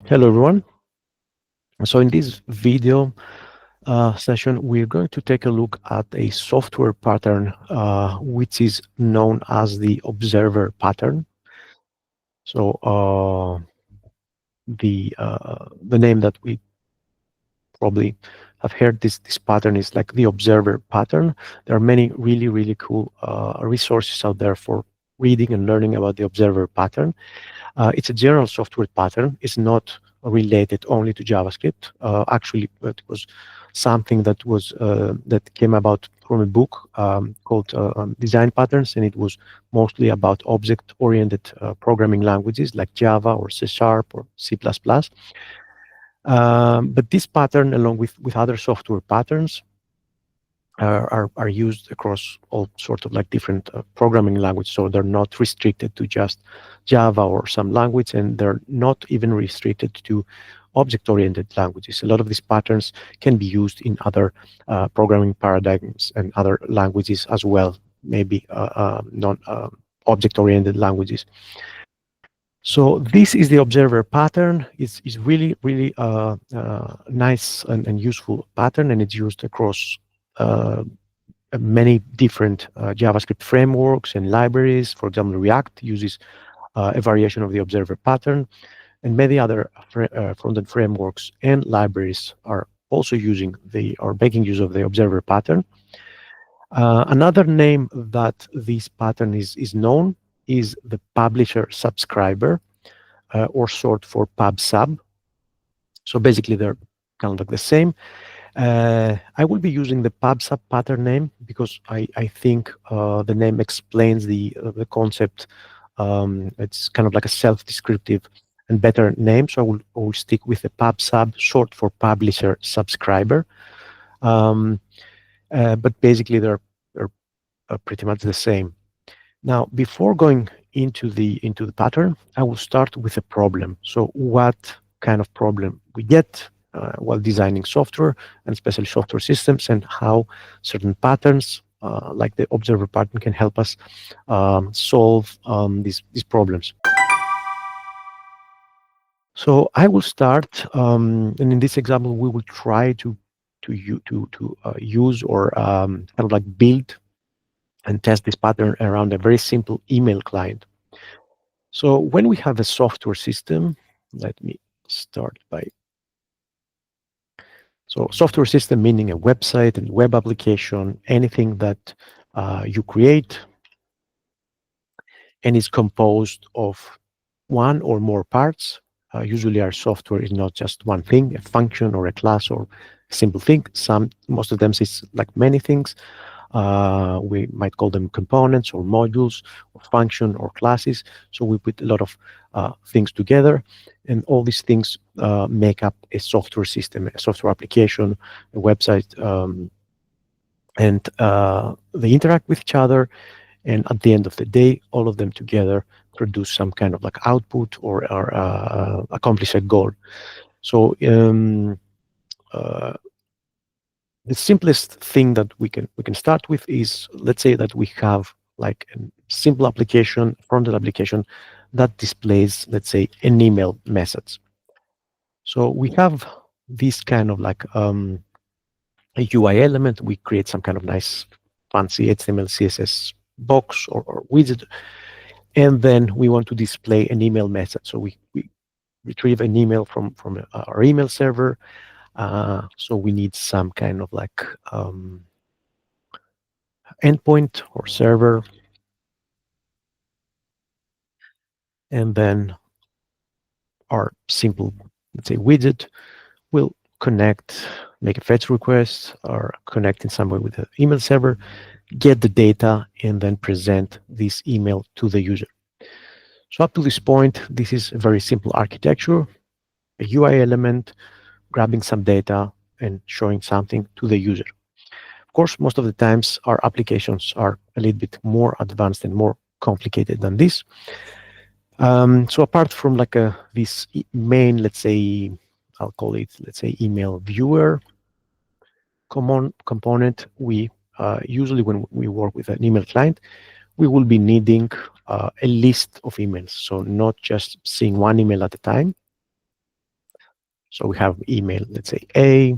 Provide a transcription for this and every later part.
Hello everyone. So in this video session, we're going to take a look at a software pattern which is known as the observer pattern. So the name that we probably have heard this pattern is like the observer pattern. There are many really cool resources out there for reading and learning about the observer pattern. It's a general software pattern. It's not related only to JavaScript. Actually, it was something that came about from a book called Design Patterns, and it was mostly about object-oriented programming languages like Java or C# or C++. But this pattern, along with other software patterns, are used across all sorts of like different programming languages. So they're not restricted to just Java or some language, and they're not even restricted to object-oriented languages. A lot of these patterns can be used in other programming paradigms and other languages as well, maybe non-object-oriented languages. So this is the observer pattern. It's really nice and useful pattern, and it's used across many different JavaScript frameworks and libraries. For example, React uses a variation of the observer pattern, and many other front-end frameworks and libraries are also making use of the observer pattern. Another name that this pattern is known is the publisher subscriber, or short for pub/sub. So basically, they're kind of like the same. I will be using the pub/sub pattern name because I think the name explains the concept. It's kind of like a self-descriptive and better name, so I will stick with the pub/sub, short for publisher subscriber. But basically, they're pretty much the same. Now, before going into the pattern, I will start with a problem. So, what kind of problem we get while designing software, and especially software systems, and how certain patterns like the observer pattern can help us solve these problems. So I will start, and in this example, we will try to use or kind of like build and test this pattern around a very simple email client. So when we have a software system, let me start by. So software system meaning a website and web application, anything that you create and is composed of one or more parts. Usually our software is not just one thing, a function or a class or a simple thing. Most of them is like many things. We might call them components or modules or function or classes. So we put a lot of things together, and all these things make up a software system, a software application, a website, and they interact with each other. And at the end of the day, all of them together produce some kind of like output or accomplish a goal. So the simplest thing that we can start with is, let's say that we have like a simple application, front-end application that displays, let's say, an email message. So we have this kind of like a UI element. We create some kind of nice fancy HTML, CSS box or widget, and then we want to display an email message. So we retrieve an email from our email server. So we need some kind of like endpoint or server, and then our simple, let's say, widget will connect, make a fetch request, or connect in some way with the email server, get the data, and then present this email to the user. So up to this point, this is a very simple architecture, a UI element, grabbing some data and showing something to the user. Of course, most of the times our applications are a little bit more advanced and more complicated than this. So apart from like this main, let's say, I'll call it, let's say, email viewer component, we usually when we work with an email client, we will be needing a list of emails. So not just seeing one email at a time, So we have email, let's say A,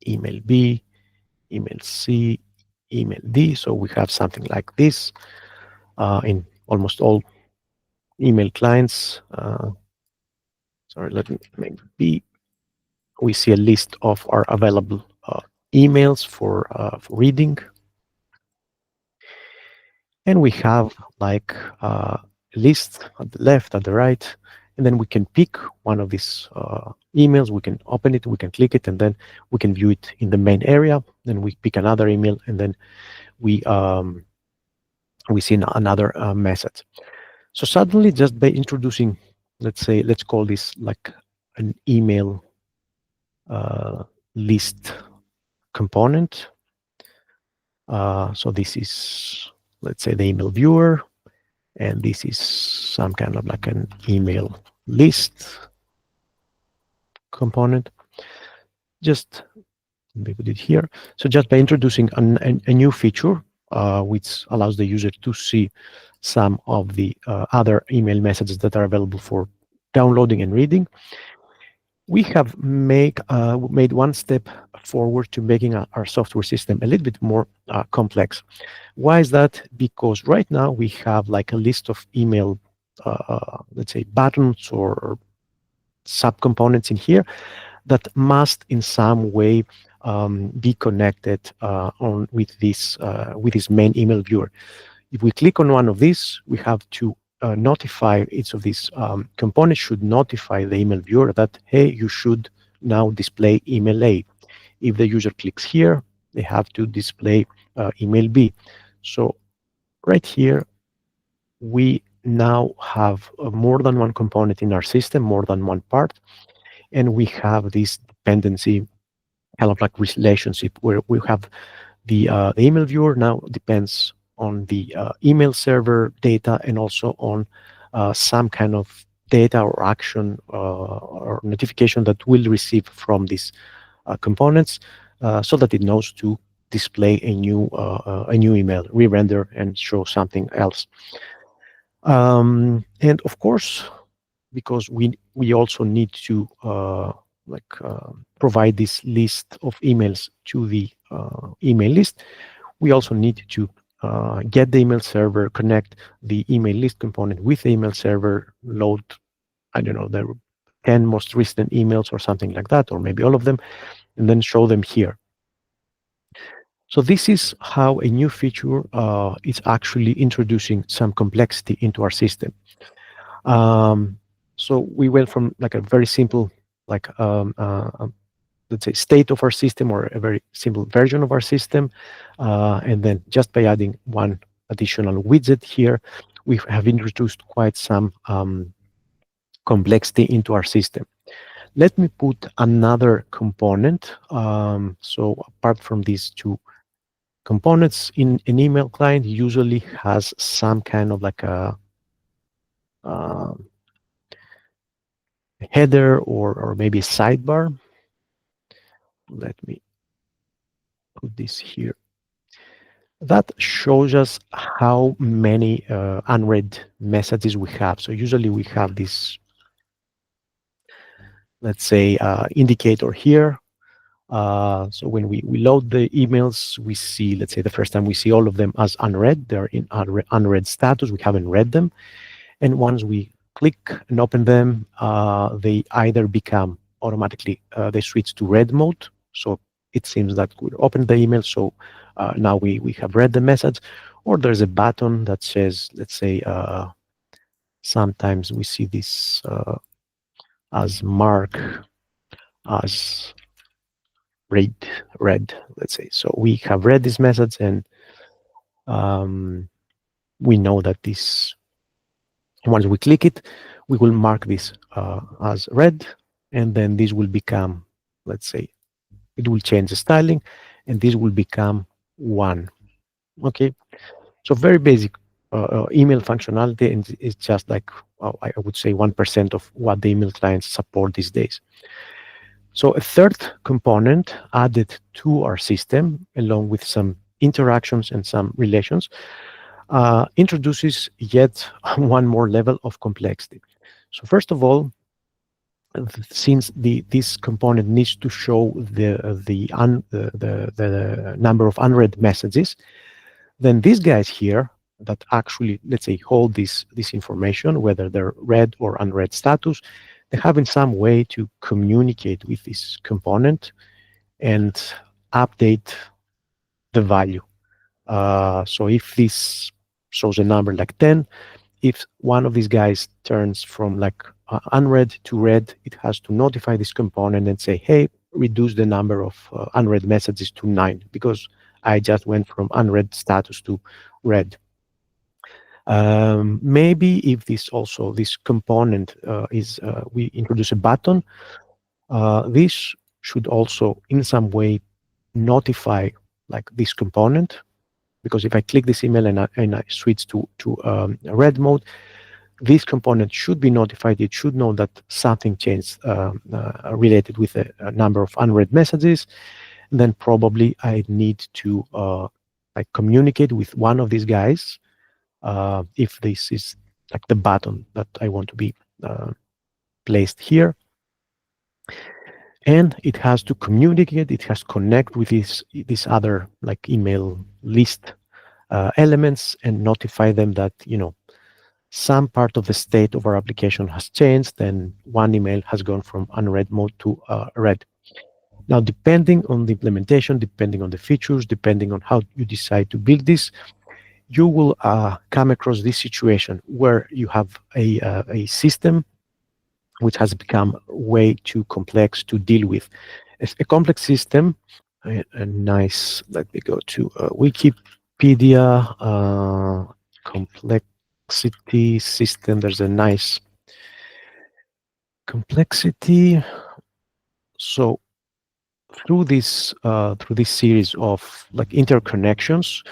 email B, email C, email D. So we have something like this in almost all email clients. Sorry, let me make B. We see a list of our available emails for reading. And we have like a list at the left, at the right, and then we can pick one of these emails. We can open it, we can click it, and then we can view it in the main area. Then we pick another email, and then we see another message. So suddenly, just by introducing, let's call this like an email list component. So this is, let's say, the email viewer, and this is some kind of like an email list component. Just maybe put it here. So just by introducing a new feature, which allows the user to see some of the other email messages that are available for downloading and reading, we have made one step forward to making our software system a little bit more complex. Why is that? Because right now we have like a list of email, let's say, buttons or subcomponents in here that must in some way be connected with this main email viewer. If we click on one of these, we have to notify each of these components should notify the email viewer that, hey, you should now display email A. If the user clicks here, they have to display email B. So right here, we now have more than one component in our system, more than one part, and we have this dependency kind of like relationship where we have the email viewer now depends on the email server data and also on some kind of data or action or notification that we'll receive from these components so that it knows to display a new email, re-render and show something else. And of course, because we also need to provide this list of emails to the email list, we also need to get the email server, connect the email list component with the email server, load, I don't know, the 10 most recent emails or something like that, or maybe all of them, and then show them here. So this is how a new feature is actually introducing some complexity into our system. So we went from like a very simple, like let's say, state of our system or a very simple version of our system, and then just by adding one additional widget here, we have introduced quite some complexity into our system. Let me put another component. So apart from these two components, in an email client usually has some kind of like a header or maybe a sidebar. Let me put this here. That shows us how many unread messages we have. So usually we have this, let's say, indicator here. So when we load the emails, we see, let's say the first time we see all of them as unread. They're in unread status. We haven't read them. And once we click and open them, they either become automatically, they switch to read mode. So it seems that we opened the email. So now we have read the message, or there's a button that says, let's say, sometimes we see this as mark as read, let's say. So we have read this message, and we know that this, once we click it, we will mark this as read, and then this will become, let's say, it will change the styling, and this will become 1. Okay, so very basic email functionality, and it's just like, I would say 1% of what the email clients support these days. So a third component added to our system, along with some interactions and some relations, introduces yet one more level of complexity. So first of all, since this component needs to show the number of unread messages, then these guys here that actually, let's say, hold this information, whether they're read or unread status, they have in some way to communicate with this component and update the value. So if this shows a number like 10, if one of these guys turns from like unread to read, it has to notify this component and say, hey, reduce the number of unread messages to 9 because I just went from unread status to read. Maybe if this component we introduce a button, this should also in some way notify like this component, because if I click this email and I switch to read mode, this component should be notified. It should know that something changed related with a number of unread messages. And then probably I need to like communicate with one of these guys if this is like the button that I want to be placed here. And it has to communicate, it has to connect with this other like email list elements and notify them that, some part of the state of our application has changed, then one email has gone from unread mode to read. Now, depending on the implementation, depending on the features, depending on how you decide to build this, you will come across this situation where you have a system which has become way too complex to deal with. It's a complex system, a nice, let me go to Wikipedia, complexity system. There's a nice complexity. So through this series of like interconnections,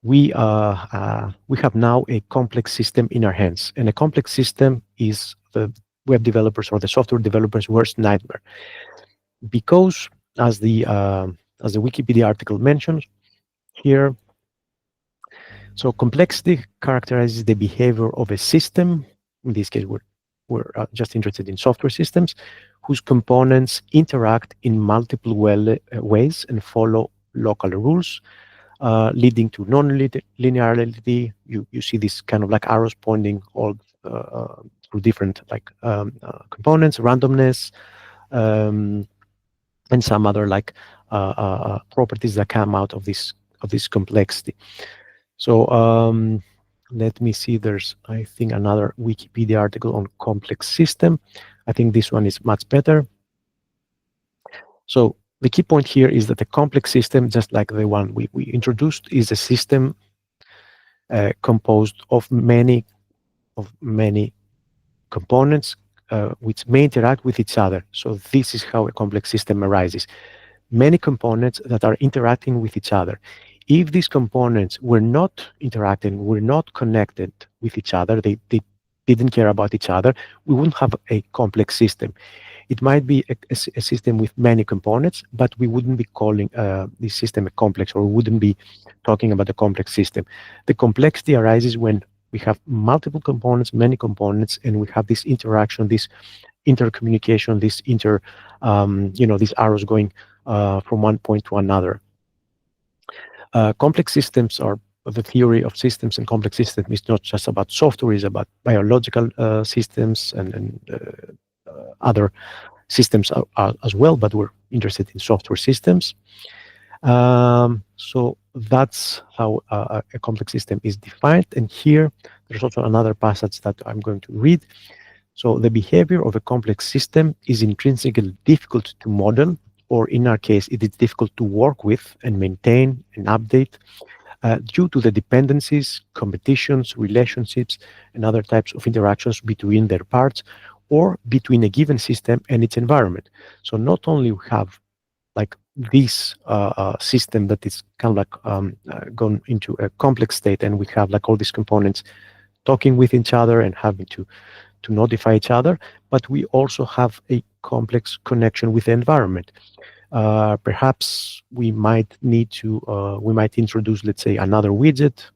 we have now a complex system in our hands, and a complex system is the web developers or the software developers' worst nightmare, because as the Wikipedia article mentions here, so complexity characterizes the behavior of a system. In this case, we're just interested in software systems whose components interact in multiple ways and follow local rules, leading to non-linearity. You see this kind of like arrows pointing all through different like components, randomness, and some other like properties that come out of this complexity. So let me see. There's, I think, another Wikipedia article on complex system. I think this one is much better. So the key point here is that the complex system, just like the one we introduced, is a system composed of many components which may interact with each other. So this is how a complex system arises. Many components that are interacting with each other. If these components were not interacting, were not connected with each other, they didn't care about each other, we wouldn't have a complex system. It might be a system with many components, but we wouldn't be calling this system a complex, or we wouldn't be talking about a complex system. The complexity arises when we have multiple components, many components, and we have this interaction, this intercommunication, this these arrows going from one point to another. Complex systems are the theory of systems, and complex systems is not just about software, it's about biological systems and other systems as well, but we're interested in software systems. So that's how a complex system is defined. And here, there's also another passage that I'm going to read. So the behavior of a complex system is intrinsically difficult to model, or in our case, it is difficult to work with and maintain and update due to the dependencies, competitions, relationships, and other types of interactions between their parts or between a given system and its environment. So not only we have like this system that is kind of like gone into a complex state, and we have like all these components talking with each other and having to notify each other, but we also have a complex connection with the environment. Perhaps we might need to, we might introduce, let's say, another widget.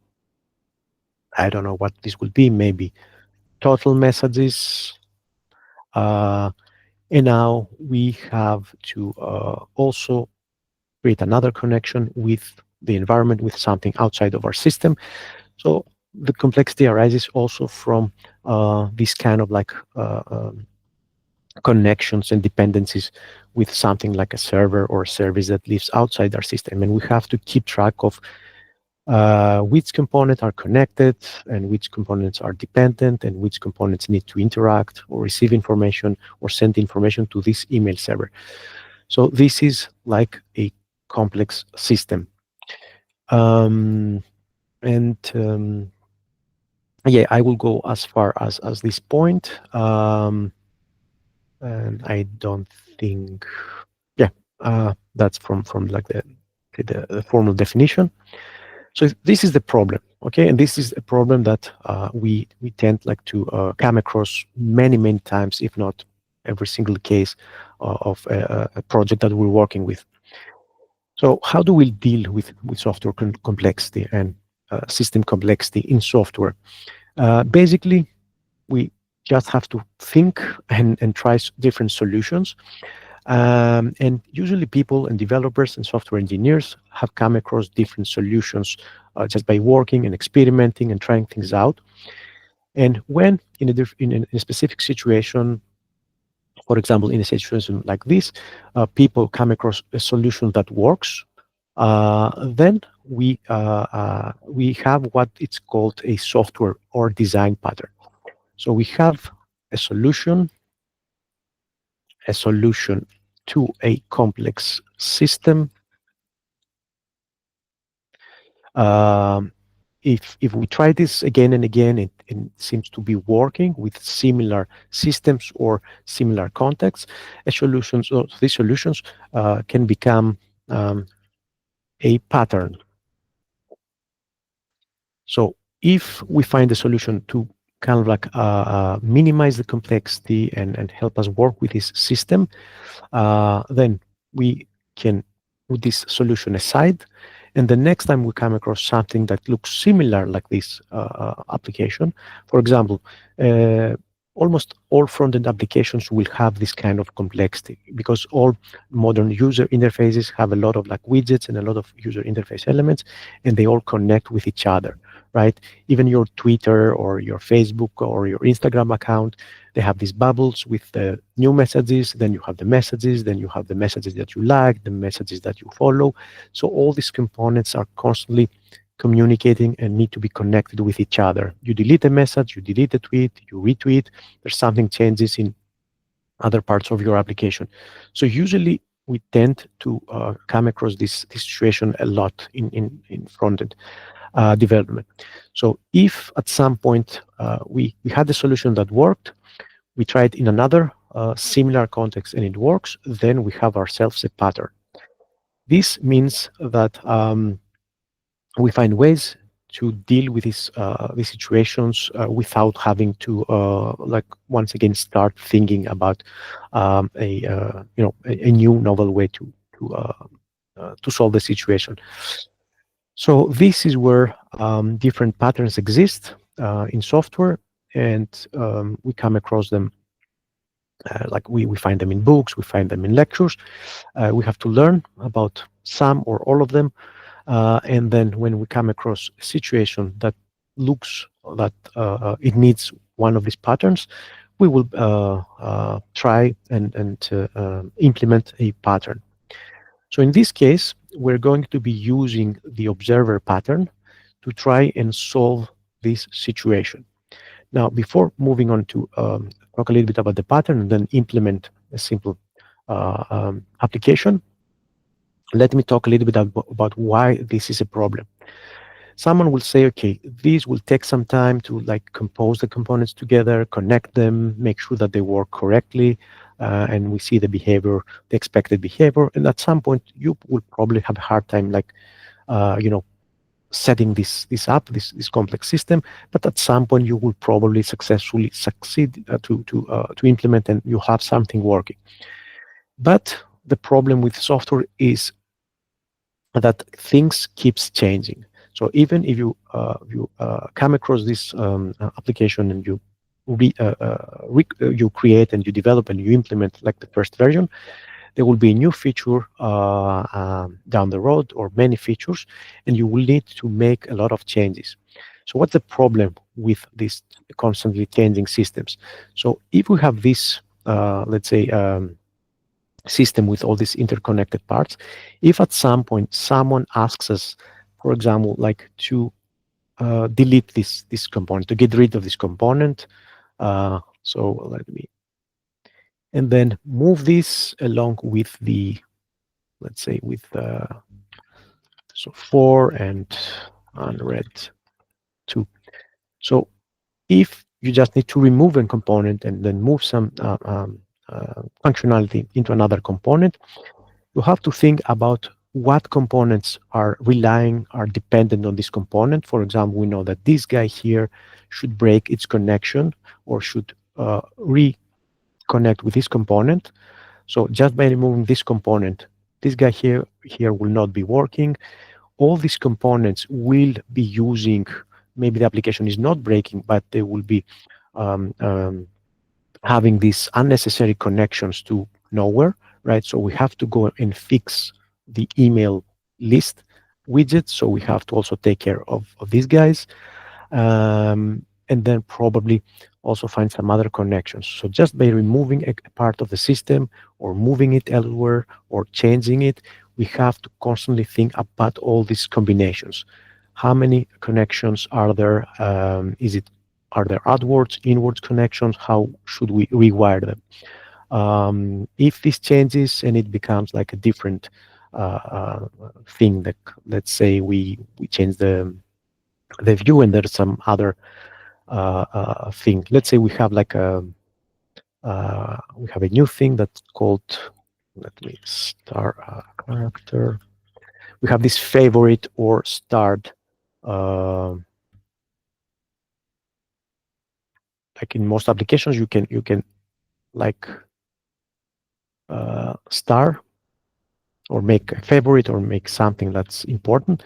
I don't know what this would be, maybe total messages. And now we have to also create another connection with the environment, with something outside of our system. So the complexity arises also from this kind of like connections and dependencies with something like a server or a service that lives outside our system. And we have to keep track of which components are connected and which components are dependent and which components need to interact or receive information or send information to this email server. So this is like a complex system. And yeah, I will go as far as this point. And I don't think, yeah, that's from like the formal definition. So this is the problem, okay, and this is a problem that we tend like to come across many times, if not every single case of a project that we're working with. So how do we deal with software complexity and system complexity in software? Basically, we just have to think and try different solutions. And usually people and developers and software engineers have come across different solutions just by working and experimenting and trying things out. And when in a specific situation, for example, in a situation like this, people come across a solution that works, then we have what it's called a software or design pattern. So we have a solution to a complex system. Um, if we try this again and again, it seems to be working with similar systems or similar contexts. So these solutions can become a pattern. So if we find a solution to kind of like minimize the complexity and help us work with this system, then we can put this solution aside. And the next time we come across something that looks similar like this application, for example, uh, almost all front-end applications will have this kind of complexity because all modern user interfaces have a lot of like widgets and a lot of user interface elements, and they all connect with each other, right? Even your Twitter or your Facebook or your Instagram account, they have these bubbles with the new messages, then you have the messages, then you have the messages that you like, the messages that you follow. So all these components are constantly communicating and need to be connected with each other. You delete a message, you delete a tweet, you retweet, there's something changes in other parts of your application. So usually we tend to come across this situation a lot in front-end development. So if at some point we had a solution that worked, we try it in another similar context and it works, then we have ourselves a pattern. This means that we find ways to deal with these situations without having to like once again start thinking about a new novel way to solve the situation. So this is where different patterns exist in software, and we come across them. Like we find them in books, we find them in lectures. We have to learn about some or all of them. And then when we come across a situation that looks that it needs one of these patterns, we will try and implement a pattern. So in this case, we're going to be using the observer pattern to try and solve this situation. Now, before moving on to talk a little bit about the pattern and then implement a simple application, let me talk a little bit about why this is a problem. Someone will say, okay, these will take some time to like compose the components together, connect them, make sure that they work correctly, and we see the behavior, the expected behavior. And at some point, you will probably have a hard time, like, setting this up, this complex system. But at some point, you will probably successfully succeed to implement, and you have something working. But the problem with software is that things keeps changing. So even if you come across this application and you you create and you develop and you implement like the first version, there will be a new feature down the road or many features, and you will need to make a lot of changes. So what's the problem with these constantly changing systems? So if we have this, let's say, system with all these interconnected parts, if at some point someone asks us, for example, like to delete this component, to get rid of this component, so let me, and then move this along with the, let's say, with so 4 and unread 2. So if you just need to remove a component and then move some functionality into another component, you have to think about what components are dependent on this component. For example, we know that this guy here should break its connection or should reconnect with this component. So just by removing this component, this guy here will not be working. All these components will be using, maybe the application is not breaking, but they will be um, um, having these unnecessary connections to nowhere, right? So we have to go and fix the email list widget. So we have to also take care of these guys. And then probably also find some other connections. So just by removing a part of the system or moving it elsewhere or changing it, we have to constantly think about all these combinations. How many connections are there? Are there outwards, inwards connections? How should we rewire them? If this changes and it becomes like a different thing, that let's say we change the view and there's some other thing. Let's say we have like we have a new thing that's called, let me start character. We have this favorite or starred. Uh, like in most applications, you can like star or make a favorite or make something that's important,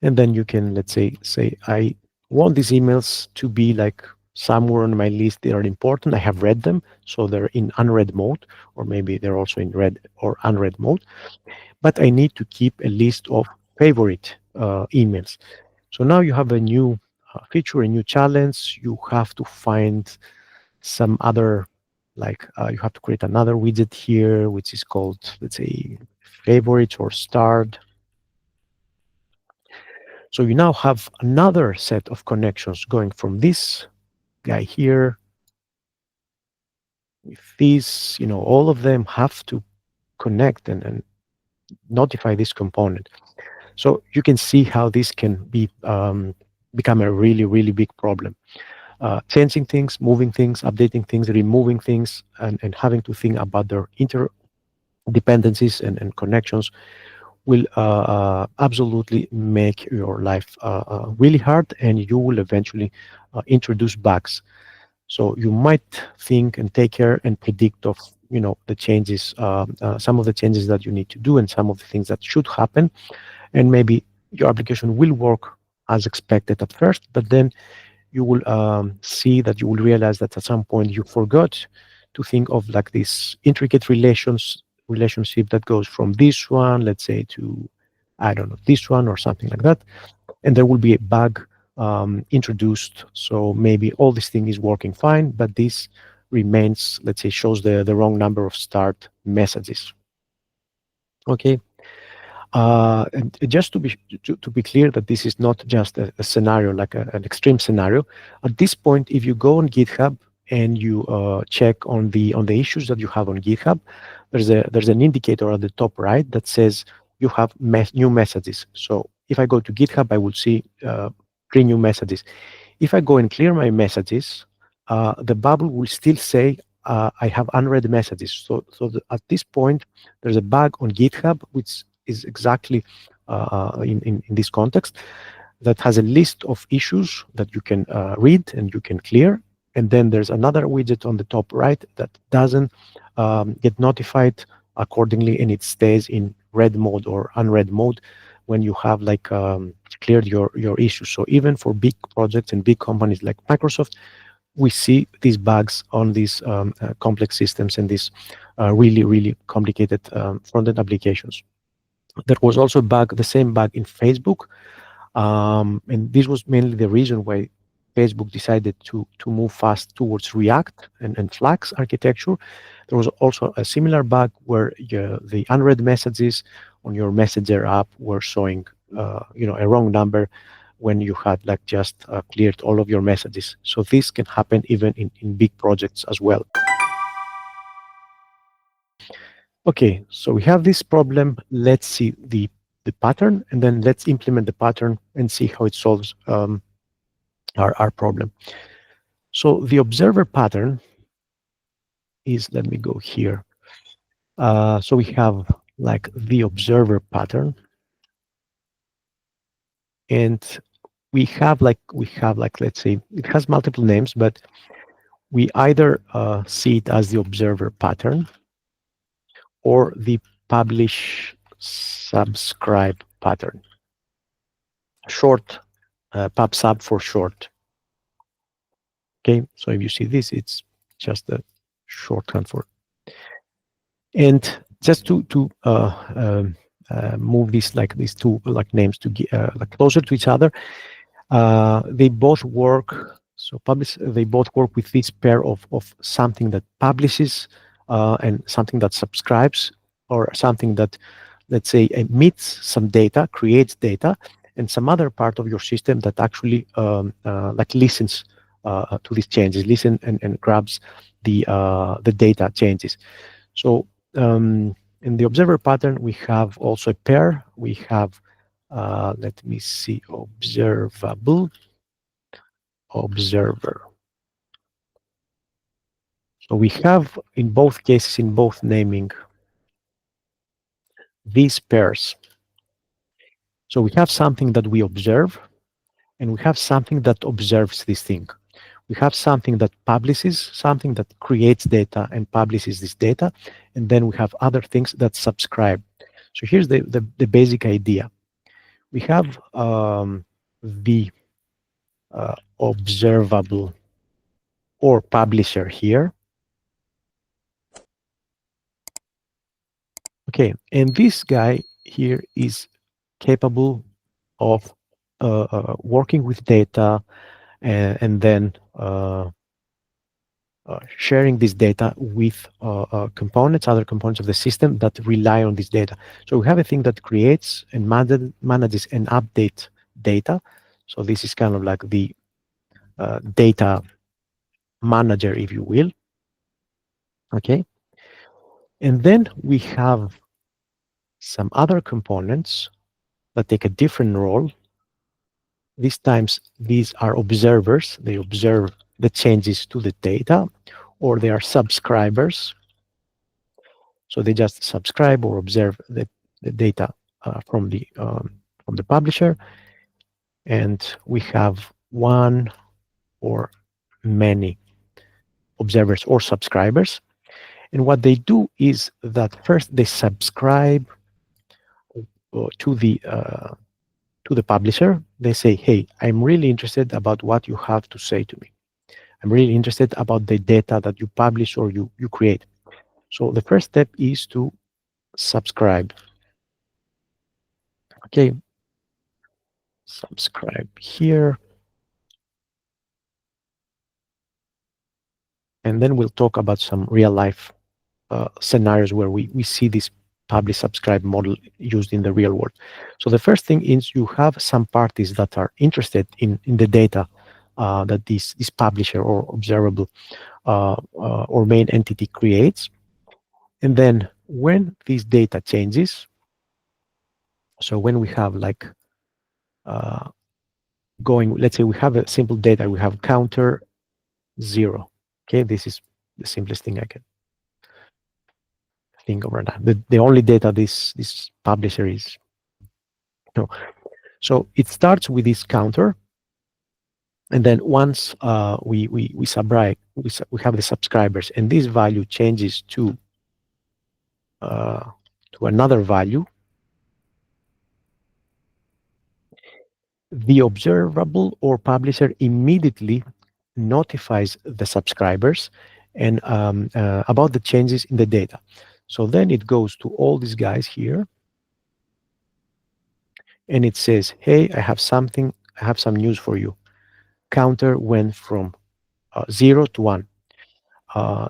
and then you can, let's say I want these emails to be like somewhere on my list. They are important, I have read them, so they're in unread mode, or maybe they're also in read or unread mode, but I need to keep a list of favorite emails. So now you have a new feature, a new challenge. You have to find some other, like you have to create another widget here, which is called, let's say, favorites or starred. So you now have another set of connections going from this guy here with this, all of them have to connect and notify this component. So you can see how this can be become a really, really big problem. Changing things, moving things, updating things, removing things, and having to think about their interdependencies and connections will absolutely make your life really hard, and you will eventually introduce bugs. So you might think and take care and predict of the changes, some of the changes that you need to do, and some of the things that should happen, and maybe your application will work as expected at first, but then you will see that you will realize that at some point you forgot to think of like this intricate relationship that goes from this one, let's say, to, I don't know, this one or something like that, and there will be a bug introduced. So maybe all this thing is working fine, but this remains, let's say, shows the wrong number of start messages. Okay. And just to be clear that this is not just a scenario, like an extreme scenario. At this point, if you go on GitHub and you check on the issues that you have on GitHub, there's an indicator at the top right that says you have new messages. So if I go to GitHub, I will see 3 new messages. If I go and clear my messages, the bubble will still say I have unread messages. So at this point, there's a bug on GitHub, which is exactly in this context, that has a list of issues that you can read and you can clear. And then there's another widget on the top right that doesn't get notified accordingly, and it stays in read mode or unread mode when you have like cleared your issues. So even for big projects and big companies like Microsoft, we see these bugs on these complex systems and these really, really complicated front-end applications. There was also a bug, the same bug in Facebook, and this was mainly the reason why Facebook decided to move fast towards React and Flax architecture. There was also a similar bug where the unread messages on your Messenger app were showing, a wrong number when you had like just cleared all of your messages. So this can happen even in big projects as well. Okay, so we have this problem. Let's see the pattern, and then let's implement the pattern and see how it solves our problem. So the observer pattern is, let me go here. So we have like the observer pattern, and we have like let's say it has multiple names, but we either see it as the observer pattern or the publish subscribe pattern, short, pub sub for short. Okay, so if you see this, it's just a shorthand for. And just to move these two like names to get like closer to each other, they both work. So they both work with this pair of something that publishes and something that subscribes, or something that, let's say, emits some data, creates data, and some other part of your system that actually like listens to these changes, and grabs the data changes. So in the observer pattern, we have also a pair. We have, let me see, observable, observer. So we have, in both cases, in both naming, these pairs. So we have something that we observe, and we have something that observes this thing. We have something that publishes, something that creates data and publishes this data, and then we have other things that subscribe. So here's the basic idea. We have the observable or publisher here. Okay, and this guy here is capable of working with data, and then sharing this data with other components of the system that rely on this data. So we have a thing that creates and manages and updates data. So this is kind of like the data manager, if you will. Okay. And then we have some other components that take a different role. These times, these are observers. They observe the changes to the data, or they are subscribers. So they just subscribe or observe the data from the publisher. And we have one or many observers or subscribers. And what they do is that first they subscribe to the publisher. They say, hey, I'm really interested about what you have to say to me. I'm really interested about the data that you publish or you create. So the first step is to subscribe. Okay, subscribe here. And then we'll talk about some real life scenarios where we see this publish subscribe model used in the real world. So the first thing is you have some parties that are interested in the data that this publisher or observable or main entity creates. And then when this data changes, so when we have like let's say we have a simple data, we have counter 0. Okay, this is the simplest thing I can think of right now. The only data this publisher is. So it starts with this counter, and then once we have the subscribers, and this value changes to another value, the observable or publisher immediately notifies the subscribers and about the changes in the data. So then it goes to all these guys here, and it says, "Hey, I have some news for you. Counter went from 0 to 1."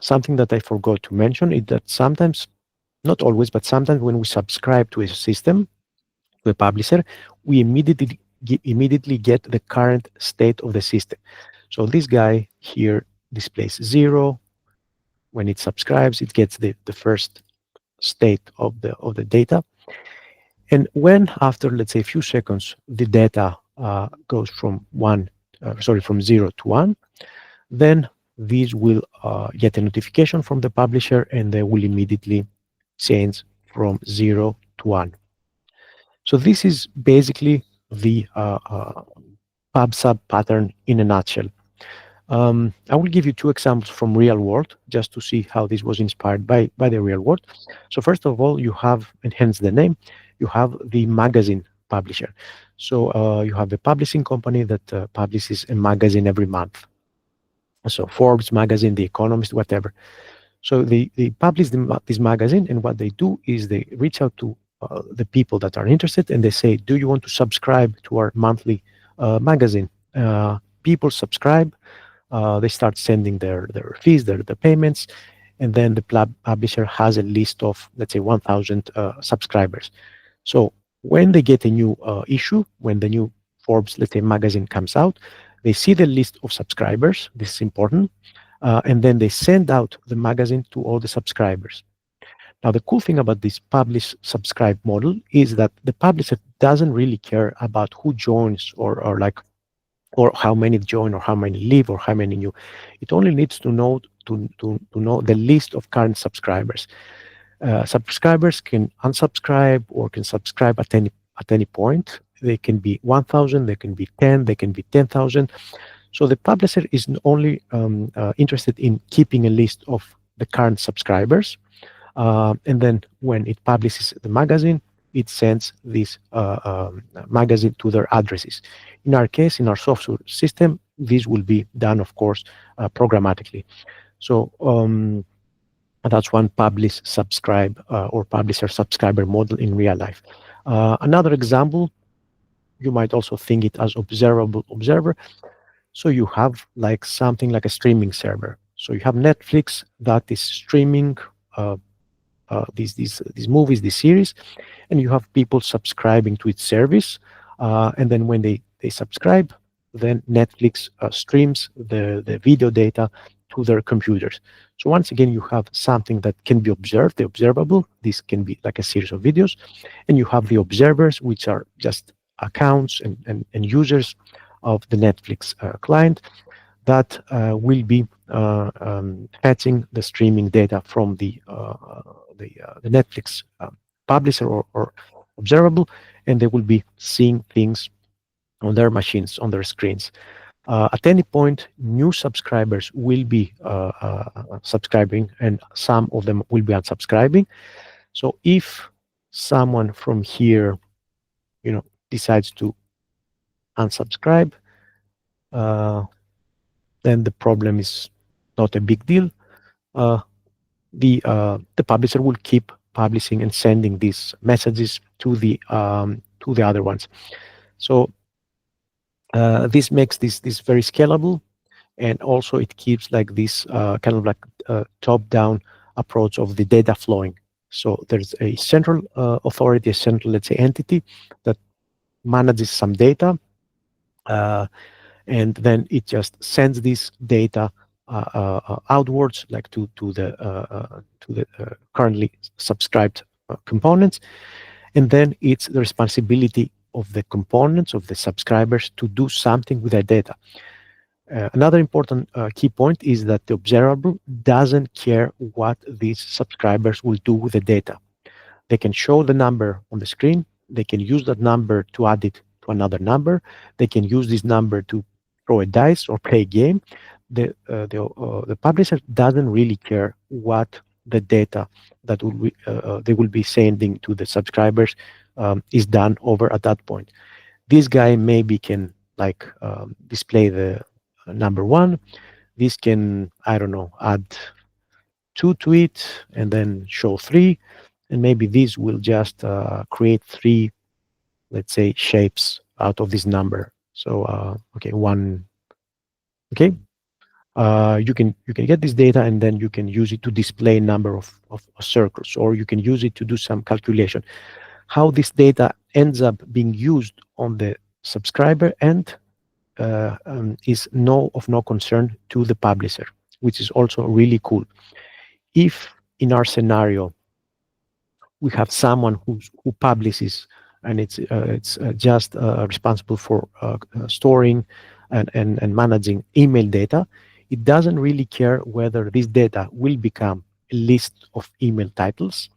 Something that I forgot to mention is that sometimes, not always, but sometimes when we subscribe to a system, to a publisher, we immediately get the current state of the system. So this guy here displays 0. When it subscribes, it gets the first state of the data. And when after, let's say, a few seconds, the data goes from from 0 to 1, then these will get a notification from the publisher, and they will immediately change from 0 to 1. So this is basically the pub sub pattern in a nutshell. I will give you two examples from real world just to see how this was inspired by the real world. So first of all, you have, and hence the name, you have the magazine publisher. So you have a publishing company that publishes a magazine every month. So Forbes magazine, The Economist, whatever. So they publish this magazine, and what they do is they reach out to the people that are interested, and they say, "Do you want to subscribe to our monthly magazine?" People subscribe. They start sending their fees, their payments, and then the publisher has a list of, let's say, 1,000 subscribers. So when they get a new issue, when the new Forbes, let's say, magazine comes out, they see the list of subscribers. This is important. And then they send out the magazine to all the subscribers. Now, the cool thing about this publish subscribe model is that the publisher doesn't really care about who joins or how many join or how many leave or how many new. It only needs to know to know the list of current subscribers. Subscribers can unsubscribe or can subscribe at any point. They can be 1,000, they can be 10, they can be 10,000. So the publisher is only interested in keeping a list of the current subscribers, and then when it publishes the magazine, it sends this magazine to their addresses. In our case, in our software system, this will be done, of course, programmatically. So that's one publish subscribe or publisher subscriber model in real life. Another example, you might also think it as observable observer. So you have like something like a streaming server. So you have Netflix that is streaming these movies, this series, and you have people subscribing to its service. And then when they subscribe, then Netflix streams the video data to their computers. So once again, you have something that can be observed, the observable. This can be like a series of videos. And you have the observers, which are just accounts and users of the Netflix client that will be fetching the streaming data from the Netflix publisher or observable, and they will be seeing things on their machines, on their screens. At any point, new subscribers will be subscribing, and some of them will be unsubscribing. So if someone from here, decides to unsubscribe, then the problem is not a big deal. The publisher will keep publishing and sending these messages to the other ones. So this makes this very scalable, and also it keeps like this kind of like top-down approach of the data flowing. So there's a central authority, a central, let's say, entity that manages some data, and then it just sends this data outwards, like to the currently subscribed components, and then it's the responsibility of the components of the subscribers to do something with that data. Another important key point is that the observable doesn't care what these subscribers will do with the data. They can show the number on the screen. They can use that number to add it to another number. They can use this number to throw a dice or play a game. The publisher doesn't really care what the data that they will be sending to the subscribers is done over at that point. This guy maybe can display the number one. This can, I don't know, add two to it and then show three. And maybe this will just create three, let's say, shapes out of this number. So, okay, one, okay. You can get this data and then you can use it to display a number of circles, or you can use it to do some calculation. How this data ends up being used on the subscriber end is no concern to the publisher, which is also really cool. If in our scenario we have someone who publishes and it's just responsible for storing and managing email data, it doesn't really care whether this data will become a list of email titles,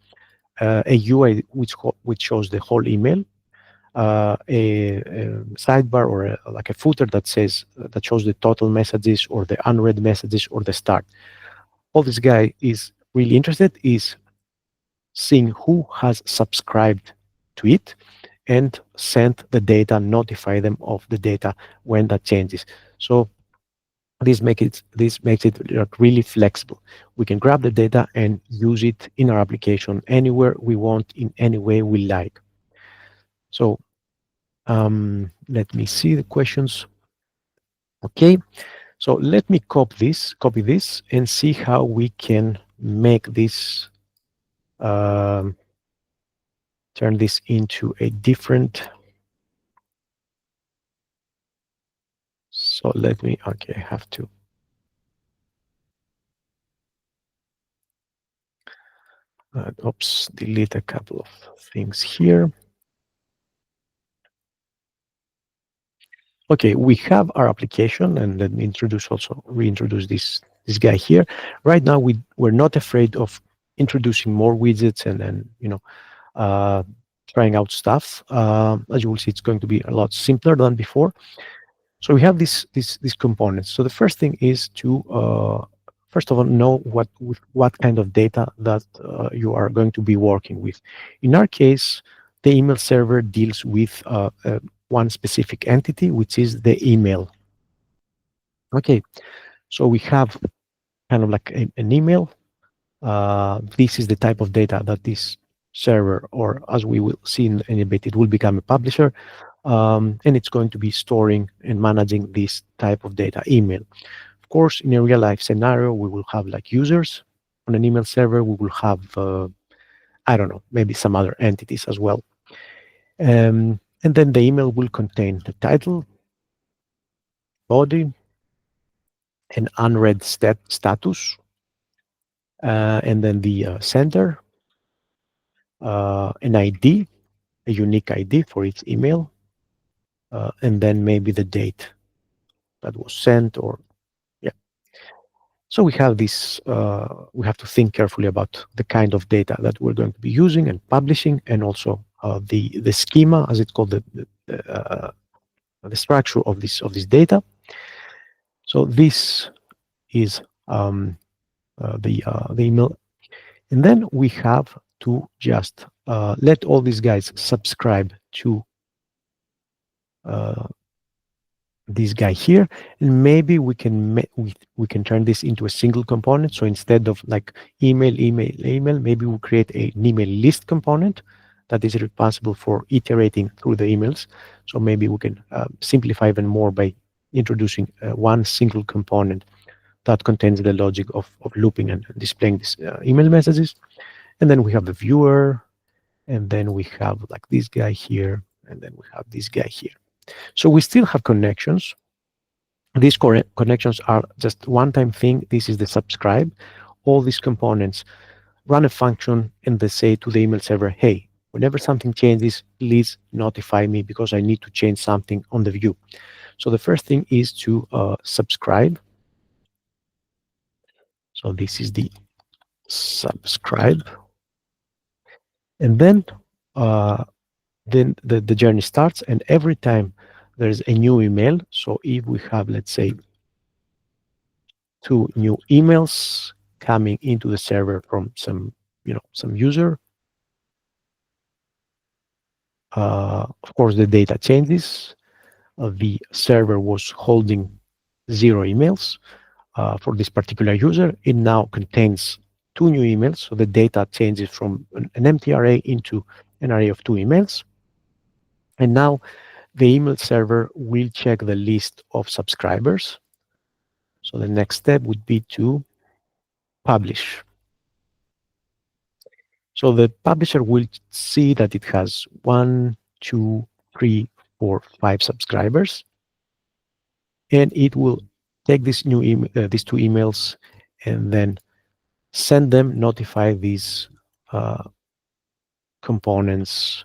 a UI which shows the whole email, a sidebar or like a footer that says that shows the total messages or the unread messages or the start. All this guy is really interested is seeing who has subscribed to it and send the data, notify them of the data when that changes. So this makes it really flexible. We can grab the data and use it in our application anywhere we want in any way we like. So let me see the questions. Okay, so let me copy this, and see how we can make this, um, turn this into a different. So let me, okay, I have to. Oops, delete a couple of things here. Okay, we have our application, and let me reintroduce this guy here. Right now, we're not afraid of introducing more widgets and uh, trying out stuff. As you will see, it's going to be a lot simpler than before. So we have these components. So the first thing is to first of all know what kind of data that you are going to be working with. In our case, the email server deals with one specific entity, which is the email. Okay, so we have kind of like an email. This is the type of data that this server, or as we will see in a bit, it will become a publisher, and it's going to be storing and managing this type of data, email. Of course, in a real life scenario, we will have like users on an email server. We will have, I don't know, maybe some other entities as well. And then the email will contain the title, body, an unread status, and then the sender, an ID, a unique ID for its email, and then maybe the date that was sent, or yeah. So we have this, we have to think carefully about the kind of data that we're going to be using and publishing, and also the schema, as it's called, the structure of this data. So this is the email, and then we have to just let all these guys subscribe to this guy here, and maybe we can turn this into a single component. So instead of like email, maybe we'll create an email list component that is responsible for iterating through the emails. So maybe we can simplify even more by introducing one single component that contains the logic of looping and displaying these email messages. And then we have the viewer, and then we have like this guy here, and then we have this guy here. So we still have connections. These connections are just one-time thing. This is the subscribe. All these components run a function, and they say to the email server, hey, whenever something changes, please notify me because I need to change something on the view. So the first thing is to subscribe. So this is the subscribe. And then the journey starts, and every time there's a new email. So if we have, let's say, 2 new emails coming into the server from some user, of course the data changes. The server was holding 0 emails for this particular user. It now contains 2 new emails, so the data changes from an empty array into an array of 2 emails. And now the email server will check the list of subscribers. So the next step would be to publish. So the publisher will see that it has 1, 2, 3, 4, 5 subscribers, and it will take these 2 emails and then send them, notify these uh, components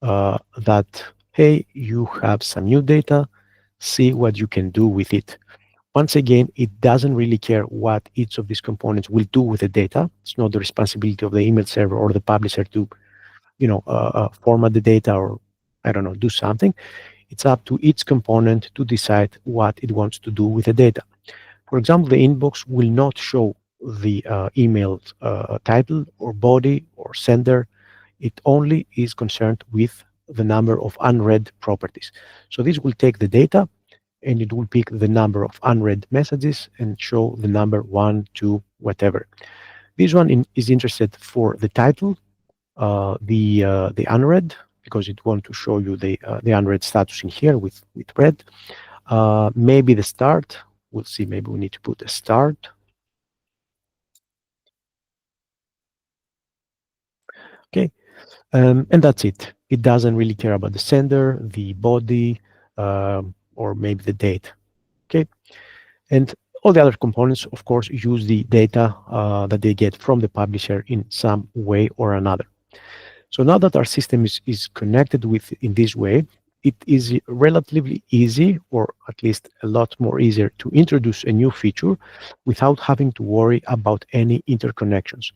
that, hey, you have some new data, see what you can do with it. Once again, it doesn't really care what each of these components will do with the data. It's not the responsibility of the email server or the publisher to, format the data or, I don't know, do something. It's up to each component to decide what it wants to do with the data. For example, the inbox will not show the email title or body or sender. It only is concerned with the number of unread properties. So this will take the data and it will pick the number of unread messages and show the number 1, 2, whatever. This one is interested for the title, the unread, because it wants to show you the unread status in here with red. Maybe the start. We'll see. Maybe we need to put a start. Okay, and that's it. It doesn't really care about the sender, the body, or maybe the date. Okay, and all the other components, of course, use the data that they get from the publisher in some way or another. So now that our system is connected with in this way, it is relatively easy, or at least a lot more easier, to introduce a new feature without having to worry about any interconnections.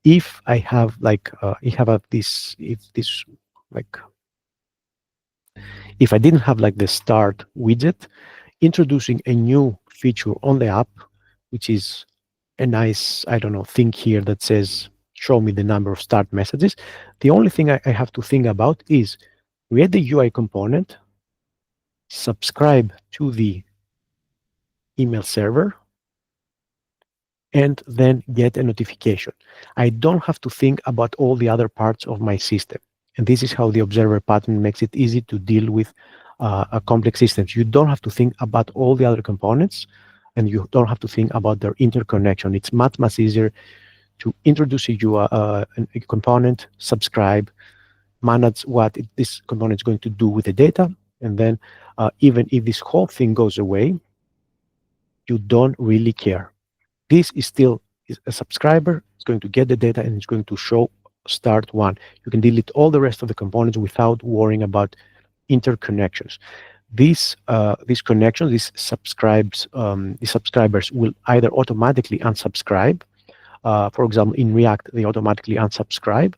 If I have like if I didn't have like the start widget, introducing a new feature on the app, which is a nice, I don't know, thing here that says, show me the number of start messages. The only thing I have to think about is create the UI component, subscribe to the email server, and then get a notification. I don't have to think about all the other parts of my system. And this is how the observer pattern makes it easy to deal with complex systems. You don't have to think about all the other components, and you don't have to think about their interconnection. It's much, much easier to introduce a component, subscribe, manage what this component is going to do with the data, and then even if this whole thing goes away, you don't really care. This is still a subscriber. It's going to get the data and it's going to show start 1. You can delete all the rest of the components without worrying about interconnections. These connections, these subscribers will either automatically unsubscribe. For example, in React, they automatically unsubscribe.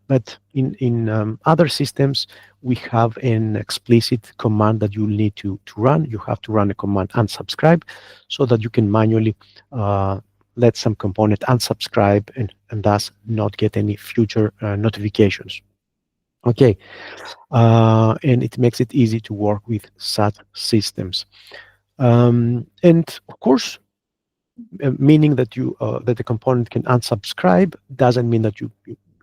But in other systems, we have an explicit command that you need to run. You have to run a command unsubscribe so that you can manually let some component unsubscribe and thus not get any future notifications. Okay, and it makes it easy to work with such systems. And of course, meaning that that the component can unsubscribe doesn't mean that you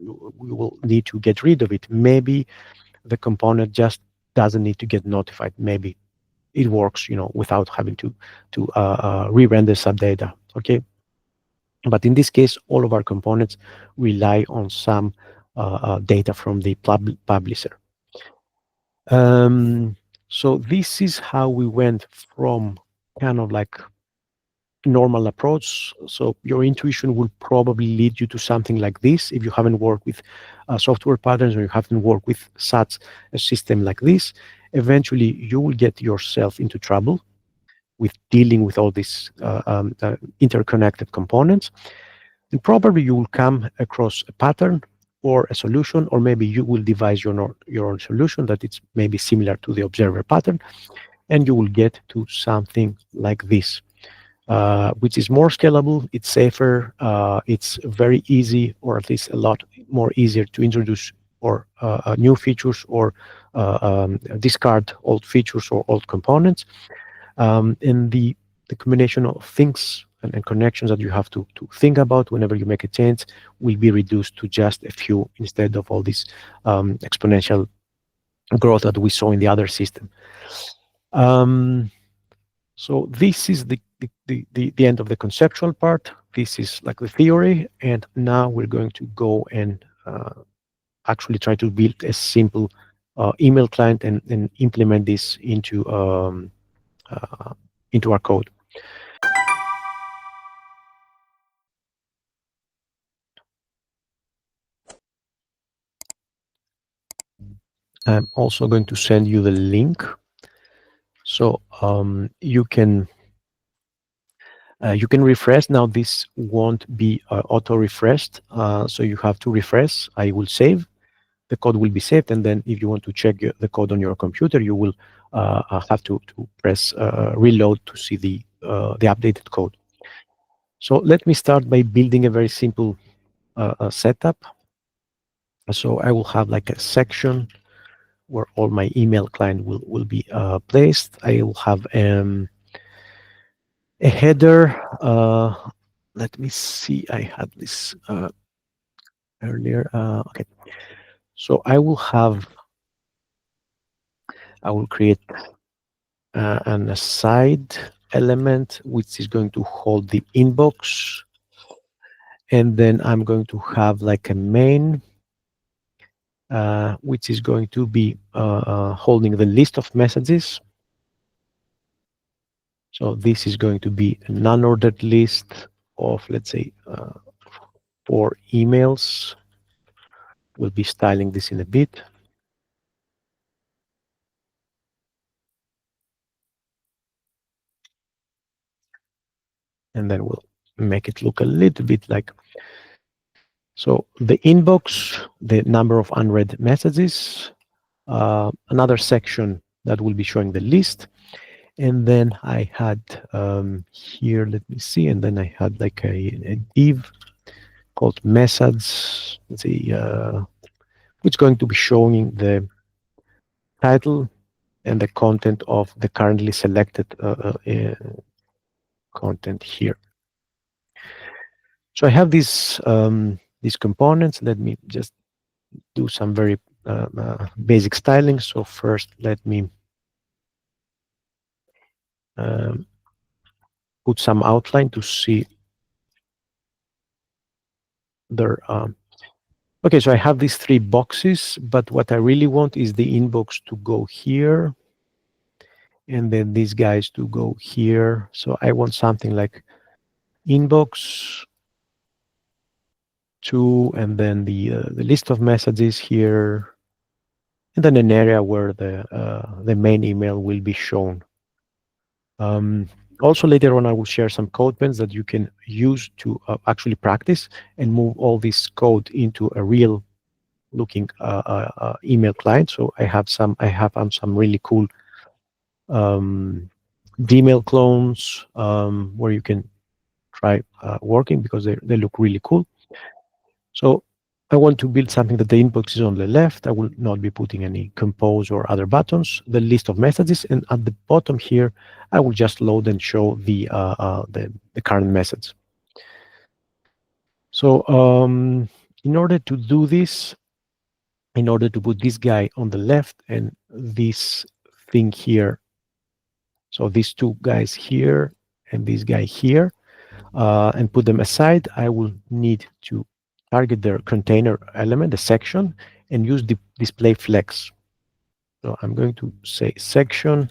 will need to get rid of it. Maybe the component just doesn't need to get notified. Maybe it works, without having to re-render some data. Okay, but in this case, all of our components rely on some data from the publisher. So this is how we went from kind of like normal approach. So your intuition will probably lead you to something like this. If you haven't worked with software patterns or you haven't worked with such a system like this, eventually you will get yourself into trouble with dealing with all these interconnected components. And probably you will come across a pattern or a solution, or maybe you will devise your own solution that it's maybe similar to the observer pattern, and you will get to something like this. Which is more scalable, it's safer, it's very easy, or at least a lot more easier to introduce or new features or discard old features or old components. And the combination of things and connections that you have to think about whenever you make a change will be reduced to just a few instead of all this exponential growth that we saw in the other system. Um, so this is the end of the conceptual part. This is like the theory, and now we're going to go and actually try to build a simple email client and implement this uh, into our code. I'm also going to send you the link, so you can refresh. Now this won't be auto refreshed, so you have to refresh. I will save. The code will be saved, and then if you want to check the code on your computer, you will have to press reload to see the updated code. So let me start by building a very simple setup. So I will have like a section where all my email client will be placed. I will have a header. Let me see. I had this earlier. Okay. So I will create an aside element which is going to hold the inbox, and then I'm going to have like a main which is going to be holding the list of messages. So this is going to be a non-ordered list of, let's say, 4 emails. We'll be styling this in a bit. And then we'll make it look a little bit like, so the inbox, the number of unread messages, another section that will be showing the list. And then I had here, let me see, and then I had like a div called message, let's see, which is going to be showing the title and the content of the currently selected content here. So I have these components. Let me just do some very basic styling. So first, let me um, put some outline to see their. Okay, so I have these 3 boxes, but what I really want is the inbox to go here, and then these guys to go here. So I want something like inbox 2, and then the list of messages here, and then an area where the main email will be shown. Also, later on, I will share some code pens that you can use to actually practice and move all this code into a real looking email client. So I have some really cool Gmail clones where you can try working because they look really cool. So I want to build something that the inbox is on the left. I will not be putting any compose or other buttons, the list of messages, and at the bottom here, I will just load and show the current message. So in order to do this, in order to put this guy on the left and this thing here, so these 2 guys here and this guy here, and put them aside, I will need to target their container element, the section, and use the display flex. So I'm going to say section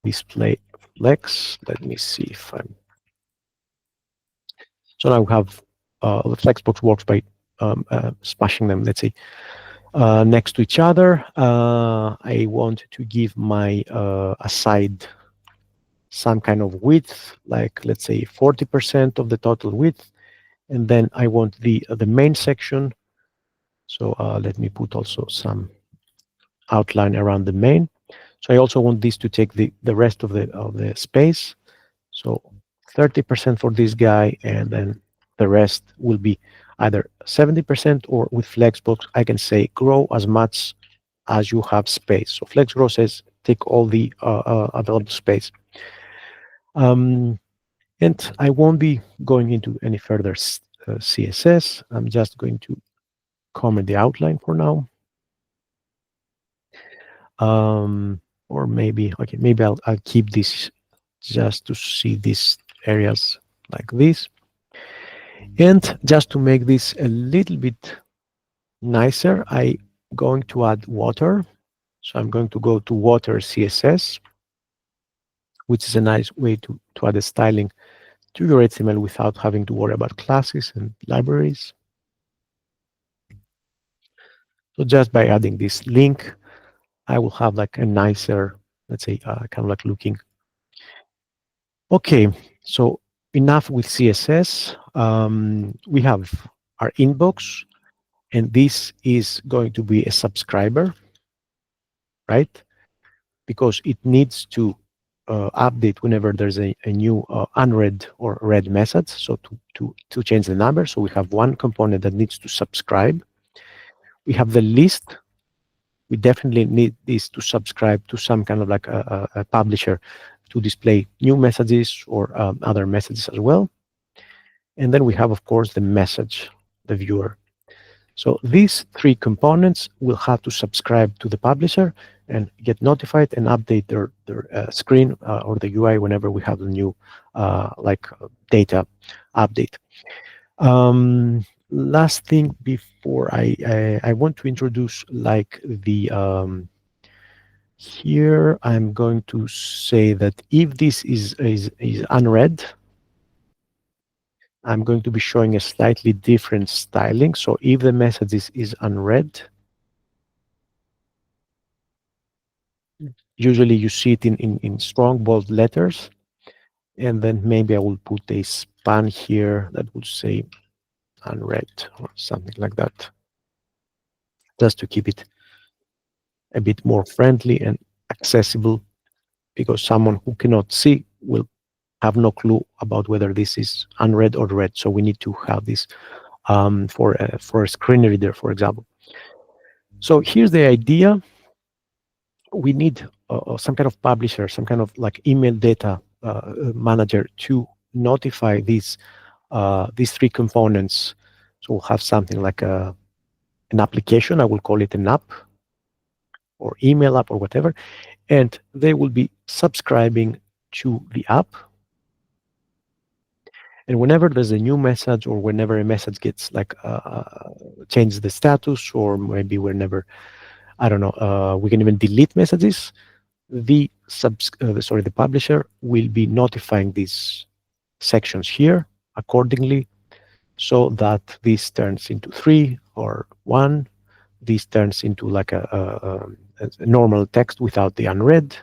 display flex. Let me see if I'm. So now we have the flexbox works by smashing them, let's say, next to each other. I want to give my aside some kind of width, like let's say 40% of the total width. And then I want the main section. So let me put also some outline around the main. So I also want this to take the rest of the space. So 30% for this guy, and then the rest will be either 70%, or with Flexbox, I can say grow as much as you have space. So FlexGrow says take all the available space. Um, and I won't be going into any further CSS. I'm just going to comment the outline for now. Or maybe, okay, maybe I'll keep this just to see these areas like this. And just to make this a little bit nicer, I'm going to add water. So I'm going to go to water CSS, which is a nice way to add a styling to your HTML without having to worry about classes and libraries. So just by adding this link, I will have like a nicer, let's say, kind of like looking. Okay, so enough with CSS. We have our inbox, and this is going to be a subscriber, right? Because it needs to update whenever there's a new unread or read message. So to change the number, so we have one component that needs to subscribe. We have the list. We definitely need this to subscribe to some kind of like a publisher to display new messages or other messages as well. And then we have, of course, the message, the viewer. So these three components will have to subscribe to the publisher and get notified and update their screen or the UI whenever we have the new data update. Last thing before I want to introduce like the here I'm going to say that if this is unread, I'm going to be showing a slightly different styling. So if the message is unread, usually you see it in strong bold letters. And then maybe I will put a span here that would say unread or something like that, just to keep it a bit more friendly and accessible, because someone who cannot see will have no clue about whether this is unread or read. So we need to have this for a screen reader, for example. So here's the idea. We need some kind of publisher, some kind of like email data manager to notify these three components. So we'll have something like an application. I will call it an app or email app or whatever, and they will be subscribing to the app. And whenever there's a new message or whenever a message gets like changes the status, or maybe whenever, I don't know, we can even delete messages, the publisher will be notifying these sections here accordingly, so that this turns into 3 or 1. This turns into like a normal text without the unread.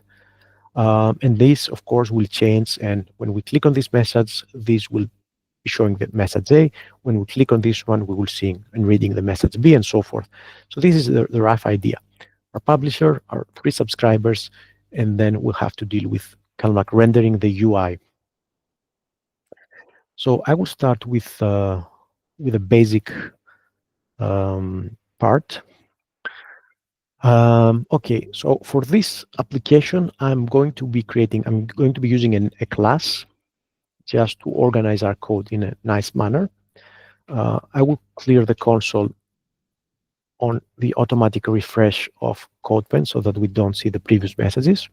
And this, of course, will change. And when we click on this message, this will be showing the message A. When we click on this one, we will see and reading the message B, and so forth. So this is the rough idea. Our publisher, our 3 subscribers, and then we'll have to deal with kind of like rendering the UI. So I will start with a basic part. Okay, so for this application, I'm going to be using a class just to organize our code in a nice manner. I will clear the console on the automatic refresh of CodePen so that we don't see the previous messages.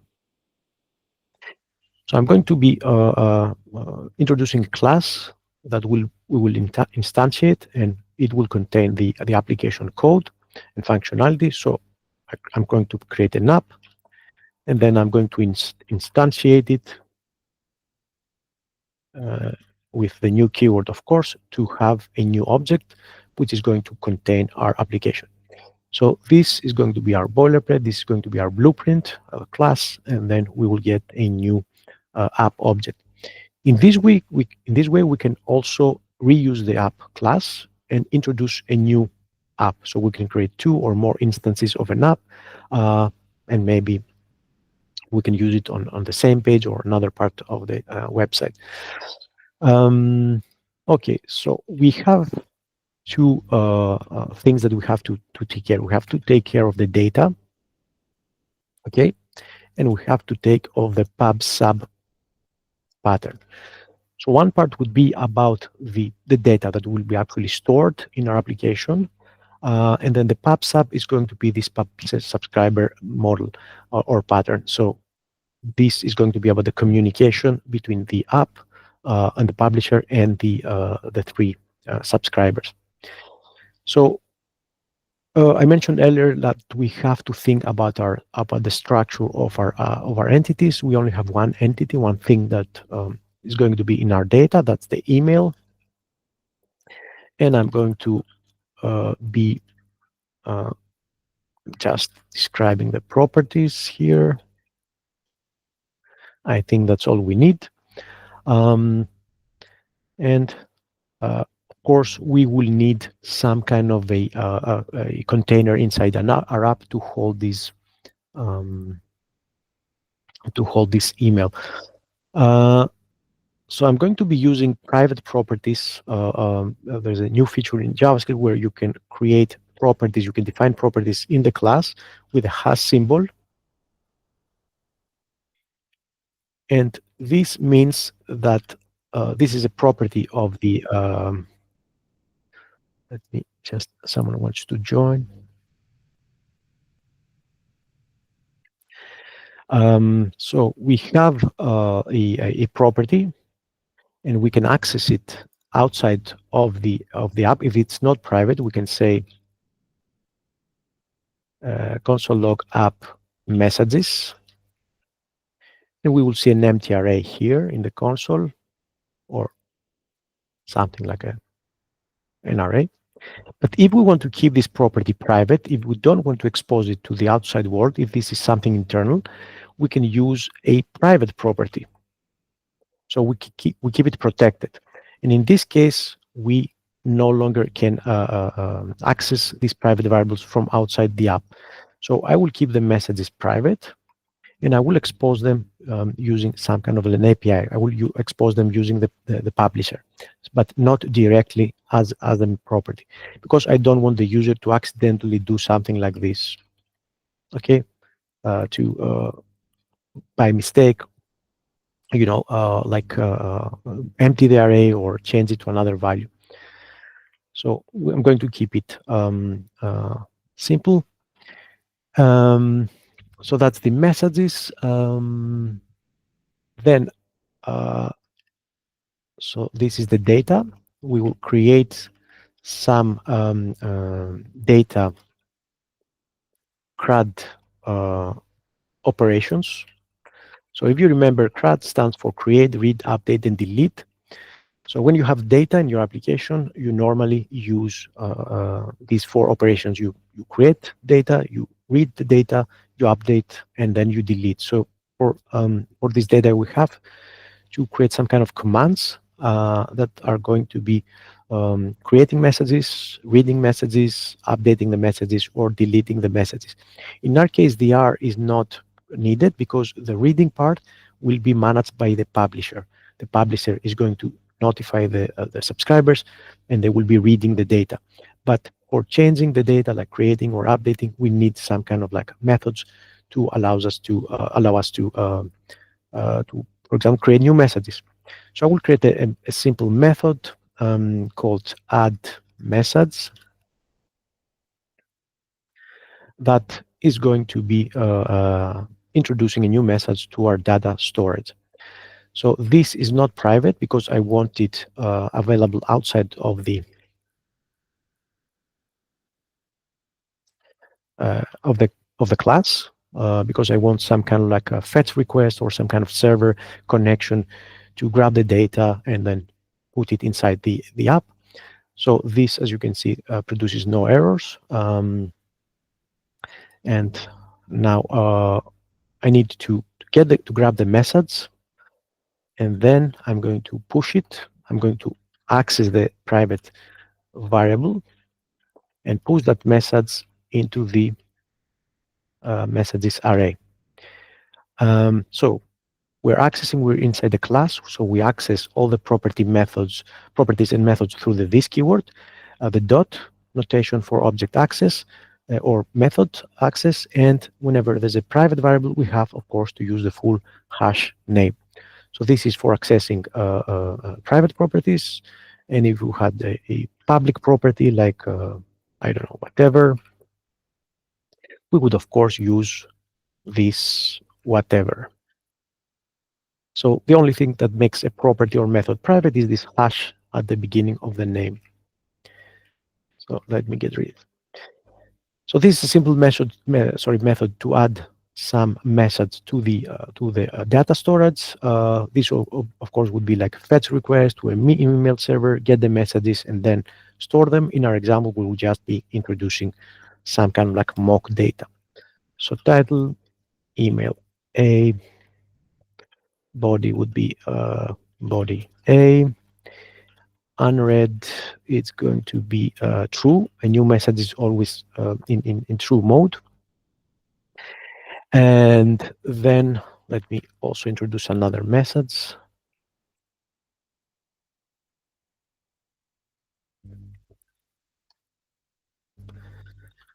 So I'm going to be introducing a class that we will instantiate, and it will contain the application code and functionality. So I'm going to create an app, and then I'm going to instantiate it with the new keyword, of course, to have a new object, which is going to contain our application. So this is going to be our boilerplate. This is going to be our blueprint class, and then we will get a new app object. In this way, we can also reuse the app class and introduce a new app. So we can create 2 or more instances of an app, and maybe we can use it on the same page or another part of the website. Okay, so we have 2 things that we have to take care. We have to take care of the data, okay, and we have to take of the pub sub pattern. So one part would be about the data that will be actually stored in our application. And then the pub sub is going to be this pub subscriber model or pattern. So this is going to be about the communication between the app and the publisher and the three subscribers. So I mentioned earlier that we have to think about the structure of our entities. We only have one entity, one thing that is going to be in our data. That's the email, and I'm going to be just describing the properties here. I think that's all we need. And of course, we will need some kind of a container inside our app to hold this email. So I'm going to be using private properties. There's a new feature in JavaScript where you can create properties. You can define properties in the class with a hash symbol. And this means that this is a property of the, let me just, someone wants to join. So we have a property, and we can access it outside of the app. If it's not private, we can say console log app messages, and we will see an empty array here in the console, or something like an array. But if we want to keep this property private, if we don't want to expose it to the outside world, if this is something internal, we can use a private property. So we keep it protected. And in this case, we no longer can access these private variables from outside the app. So I will keep the messages private, and I will expose them using some kind of an API. I will expose them using the publisher, but not directly as a property, because I don't want the user to accidentally do something like this, okay, by mistake, like empty the array or change it to another value. So I'm going to keep it simple. So that's the messages. Then, so this is the data. We will create some data CRUD operations. So if you remember, CRUD stands for create, read, update, and delete. So when you have data in your application, you normally use these four operations. You create data, you read the data, you update, and then you delete. So for this data, we have to create some kind of commands that are going to be creating messages, reading messages, updating the messages, or deleting the messages. In our case, the R is not needed because the reading part will be managed by the publisher. The publisher is going to notify the subscribers, and they will be reading the data. But for changing the data, like creating or updating, we need some kind of like methods to allow us to, for example, create new messages. So I will create a simple method called add message that is going to be introducing a new message to our data storage. So this is not private because I want it available outside of the class because I want some kind of like a fetch request or some kind of server connection to grab the data and then put it inside the app. So this, as you can see, produces no errors. And now I need to grab the message, and then I'm going to push it. I'm going to access the private variable and push that message into the messages array. So we're inside the class, so we access all the properties and methods through the this keyword, the dot notation for object access, or method access. And whenever there's a private variable, we have, of course, to use the full hash name. So this is for accessing private properties. And if you had a public property like, I don't know, whatever, we would, of course, use this whatever. So the only thing that makes a property or method private is this hash at the beginning of the name. So let me get rid. So this is a simple method to add some methods to the data storage. This of course would be like fetch request to a email server, get the messages, and then store them. In our example, we will just be introducing some kind of like mock data. So title, email A, body would be body A. Unread, it's going to be true. A new message is always in true mode. And then let me also introduce another message.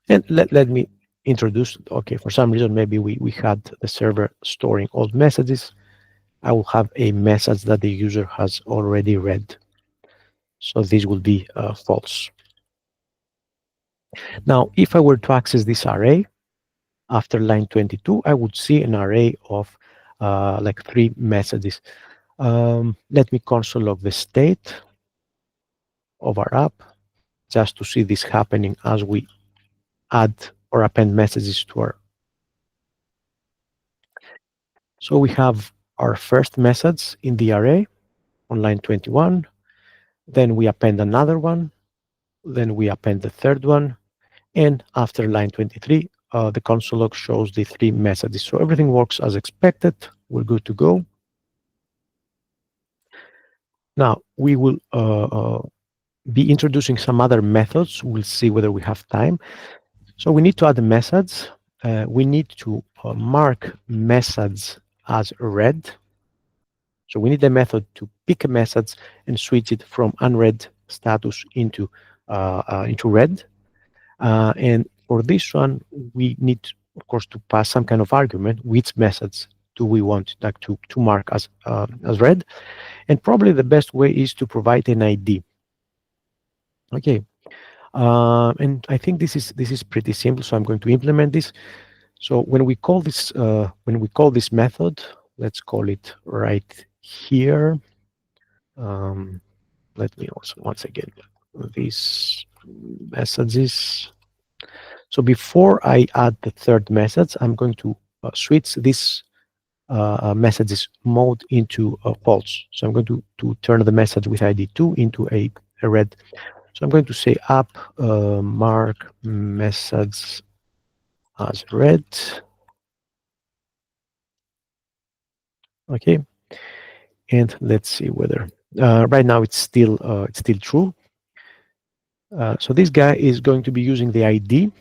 And let me introduce, okay, for some reason, maybe we had the server storing old messages. I will have a message that the user has already read. So this will be false. Now, if I were to access this array, after line 22, I would see an array of like 3 messages. Let me console log the state of our app just to see this happening as we add or append messages to our. So we have our first message in the array on line 21. Then we append another one. Then we append the third one. And after line 23, the console log shows the 3 messages. So everything works as expected. We're good to go. Now we will be introducing some other methods. We'll see whether we have time. So we need to add a message. We need to mark message as read. So we need a method to pick a message and switch it from unread status into read. And for this one, we need, of course, to pass some kind of argument. Which message do we want like to mark as read? And probably the best way is to provide an ID. Okay, and I think this is pretty simple. So I'm going to implement this. So when we call this method, let's call it right here. Let me also once again these messages. So before I add the third message, I'm going to switch this messages mode into false. So I'm going to turn the message with ID 2 into a read. So I'm going to say app mark message as read. Okay, and let's see whether right now it's still true. So this guy is going to be using the ID.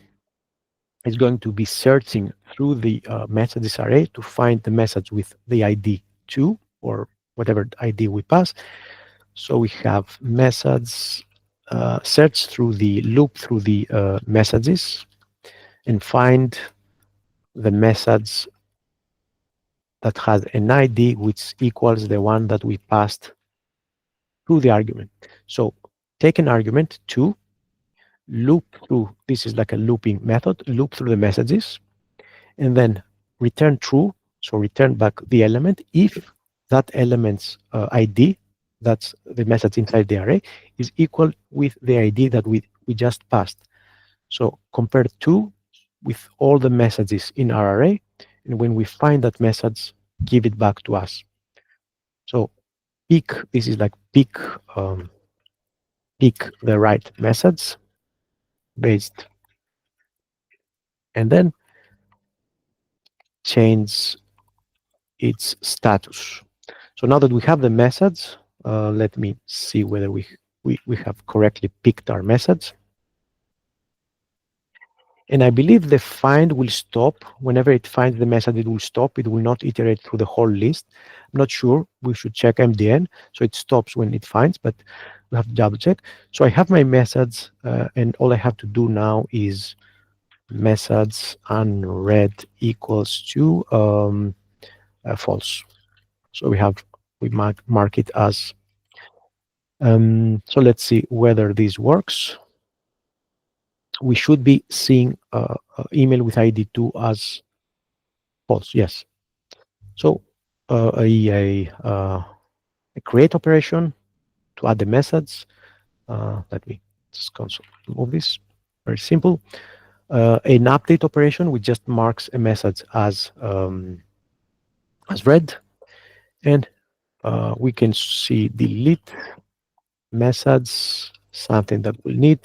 It's going to be searching through the messages array to find the message with the ID 2 or whatever ID we pass. So we have message search through the loop through the messages and find the message that has an ID which equals the one that we passed through the argument. So take an argument 2, loop through, this is like a looping method, loop through the messages, and then return true, so return back the element if that element's ID, that's the message inside the array, is equal with the ID that we just passed. So compare 2 with all the messages in our array, and when we find that message, give it back to us. So pick, this is like pick the right message based, and then change its status. So now that we have the message, let me see whether we have correctly picked our message. And I believe the find will stop. Whenever it finds the message, it will stop. It will not iterate through the whole list. I'm not sure. We should check MDN. So it stops when it finds, but we have to double check. So I have my message, and all I have to do now is message unread equals to false. So we mark it as. So let's see whether this works. We should be seeing email with ID 2 as false. Yes. So a create operation to add the methods. Let me just console remove this. Very simple. An update operation which just marks a message as read, and we can see delete methods, something that we'll need.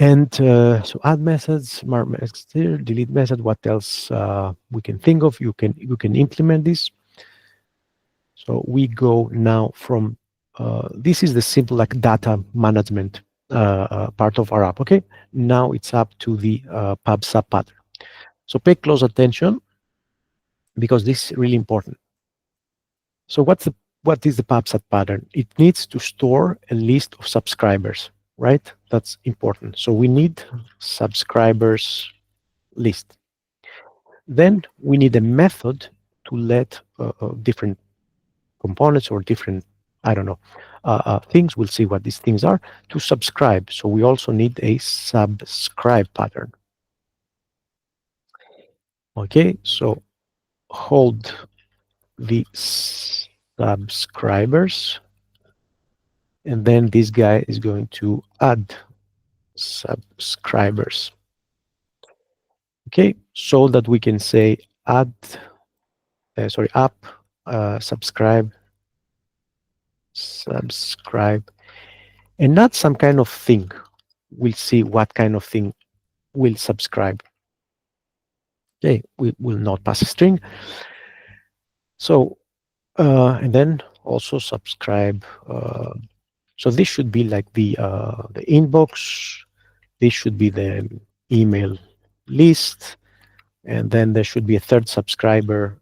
And so add methods, mark methods here, delete method. What else we can think of? You can implement this. So we go now from this is the simple like data management part of our app. Okay, now it's up to the pub sub pattern. So pay close attention because this is really important. So what is the pub sub pattern? It needs to store a list of subscribers, right? That's important. So we need subscribers list. Then we need a method to let different components or different, I don't know, things, we'll see what these things are, to subscribe. So we also need a subscribe pattern. Okay, so hold the subscribers, and then this guy is going to add subscribers. Okay, so that we can say add, app, subscribe, and not some kind of thing. We'll see what kind of thing will subscribe. Okay, we will not pass a string. So, and then also subscribe. So this should be like the inbox. This should be the email list. And then there should be a third subscriber,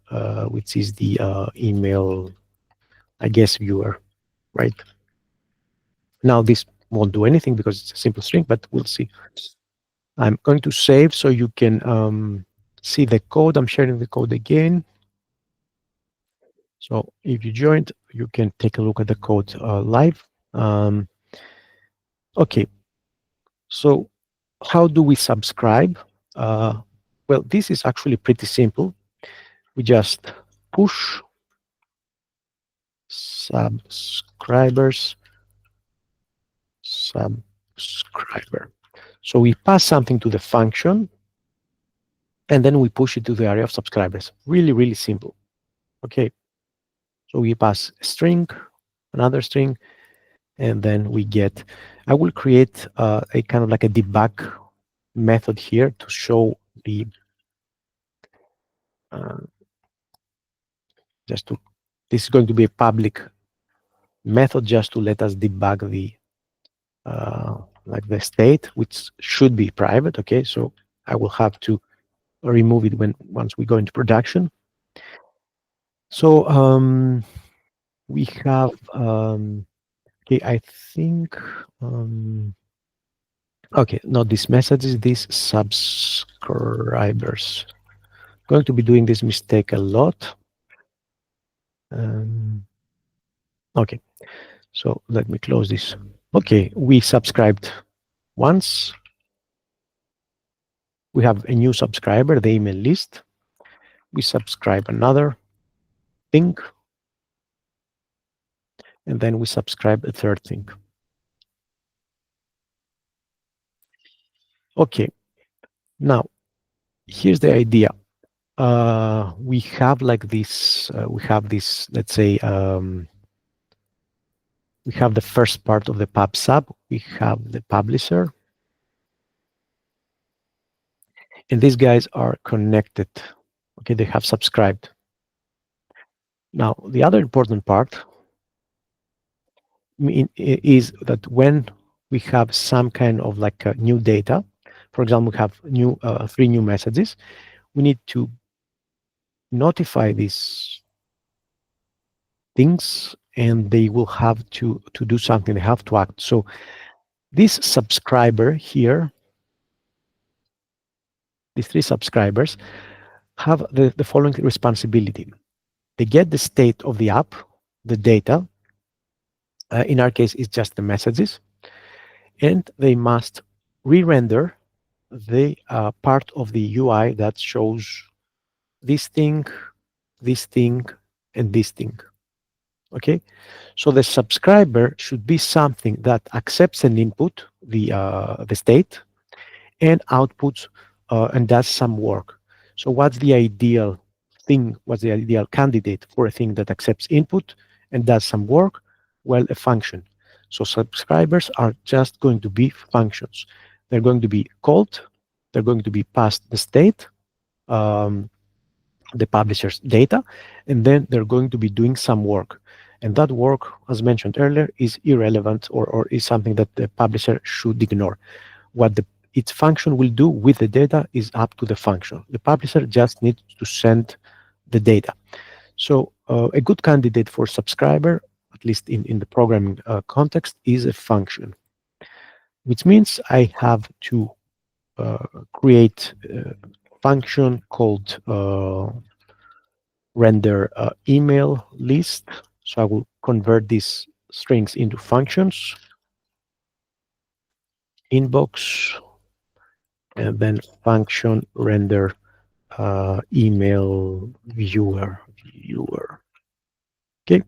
which is the email, I guess, viewer, right? Now this won't do anything because it's a simple string, but we'll see. I'm going to save so you can see the code. I'm sharing the code again. So if you joined, you can take a look at the code live. Okay, so how do we subscribe? Well, this is actually pretty simple. We just push subscriber. So we pass something to the function, and then we push it to the array of subscribers. Really, really simple. Okay. So we pass a string, another string, and then we get, I will create a kind of like a debug method here to show the, this is going to be a public method just to let us debug the, like the state, which should be private. Okay, so I will have to remove it once we go into production. So we have, okay, I think, okay, not these messages, these subscribers. Going to be doing this mistake a lot. Okay, so let me close this. Okay, we subscribed once. We have a new subscriber, the email list. We subscribe another thing. And then we subscribe a third thing. Okay, now here's the idea. We have like this, let's say, we have the first part of the pub sub, we have the publisher, and these guys are connected. Okay, they have subscribed. Now, the other important part is that when we have some kind of like new data, for example, we have 3 new messages, we need to notify these things, and they will have to do something. They have to act. So this subscriber here these three subscribers have the following responsibility. They get the state of the app, the data. In our case, it's just the messages, and they must re-render the part of the UI that shows this thing, this thing, and this thing. Okay, so the subscriber should be something that accepts an input, the state, and outputs and does some work. So what's the ideal thing? What's the ideal candidate for a thing that accepts input and does some work? Well, a function. So subscribers are just going to be functions. They're going to be called. They're going to be passed the state, um, the publisher's data, and then they're going to be doing some work. And that work, as mentioned earlier, is irrelevant or is something that the publisher should ignore. What its function will do with the data is up to the function. The publisher just needs to send the data. So a good candidate for subscriber, at least in the programming context, is a function, which means I have to create a function called render email list. So I will convert these strings into functions, inbox, and then function render email viewer. Okay.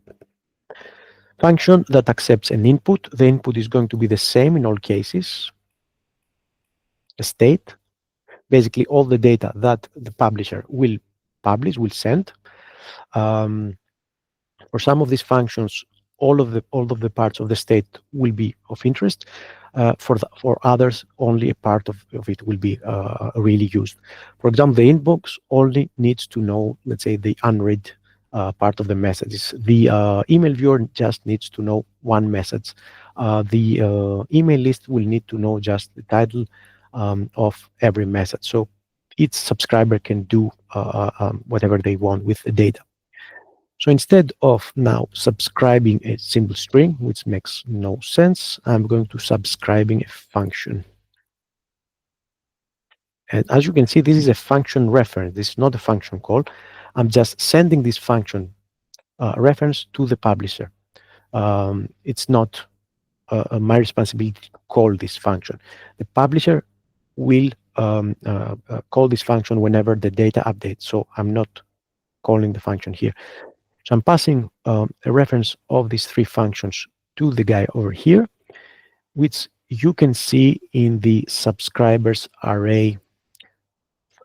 Function that accepts an input. The input is going to be the same in all cases. A state, basically all the data that the publisher will publish, will send. For some of these functions, all of the parts of the state will be of interest. For others, only a part of it will be really used. For example, the inbox only needs to know, let's say, the unread part of the messages. The email viewer just needs to know one message. The email list will need to know just the title of every message. So each subscriber can do whatever they want with the data. So instead of now subscribing a simple string, which makes no sense, I'm going to subscribing a function. And as you can see, this is a function reference. This is not a function call. I'm just sending this function reference to the publisher. It's not my responsibility to call this function. The publisher will call this function whenever the data updates. So I'm not calling the function here. So I'm passing a reference of these three functions to the guy over here, which you can see in the subscribers array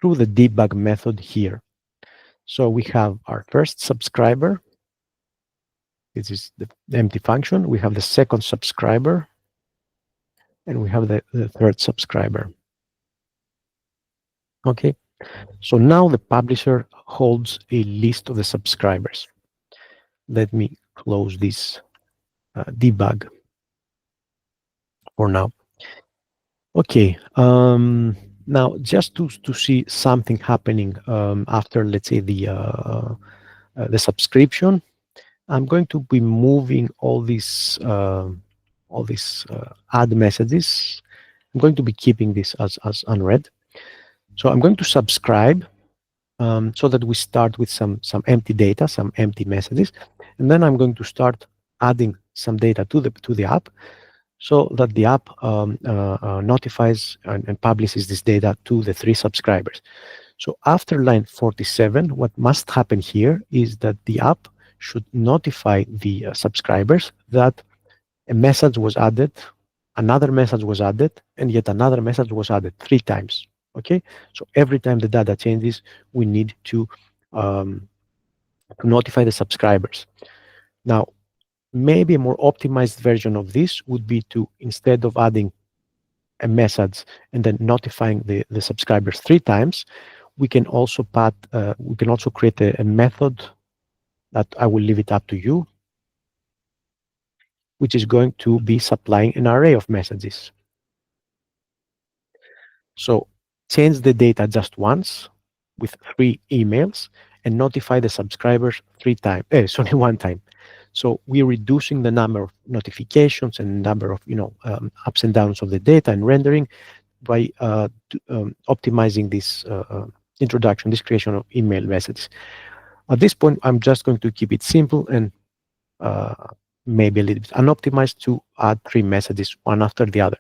through the debug method here. So we have our first subscriber. This is the empty function. We have the second subscriber, and we have the third subscriber. Okay, so now the publisher holds a list of the subscribers. Let me close this debug for now. Okay, now just to see something happening after, let's say, the subscription, I'm going to be moving all these add messages. I'm going to be keeping this as unread. So I'm going to subscribe so that we start with some empty data, some empty messages, and then I'm going to start adding some data to the app, so that the app notifies and publishes this data to the three subscribers. So after line 47, what must happen here is that the app should notify the subscribers that a message was added, another message was added, and yet another message was added 3 times. Okay, so every time the data changes, we need to notify the subscribers. Now, maybe a more optimized version of this would be to, instead of adding a message and then notifying the subscribers 3 times, we can also create a method that I will leave it up to you, which is going to be supplying an array of messages. So change the data just once with 3 emails and notify the subscribers 1 time. So we're reducing the number of notifications and the number of ups and downs of the data and rendering by optimizing this introduction, this creation of email messages. At this point, I'm just going to keep it simple and uh, maybe a little bit unoptimized to add 3 messages, one after the other.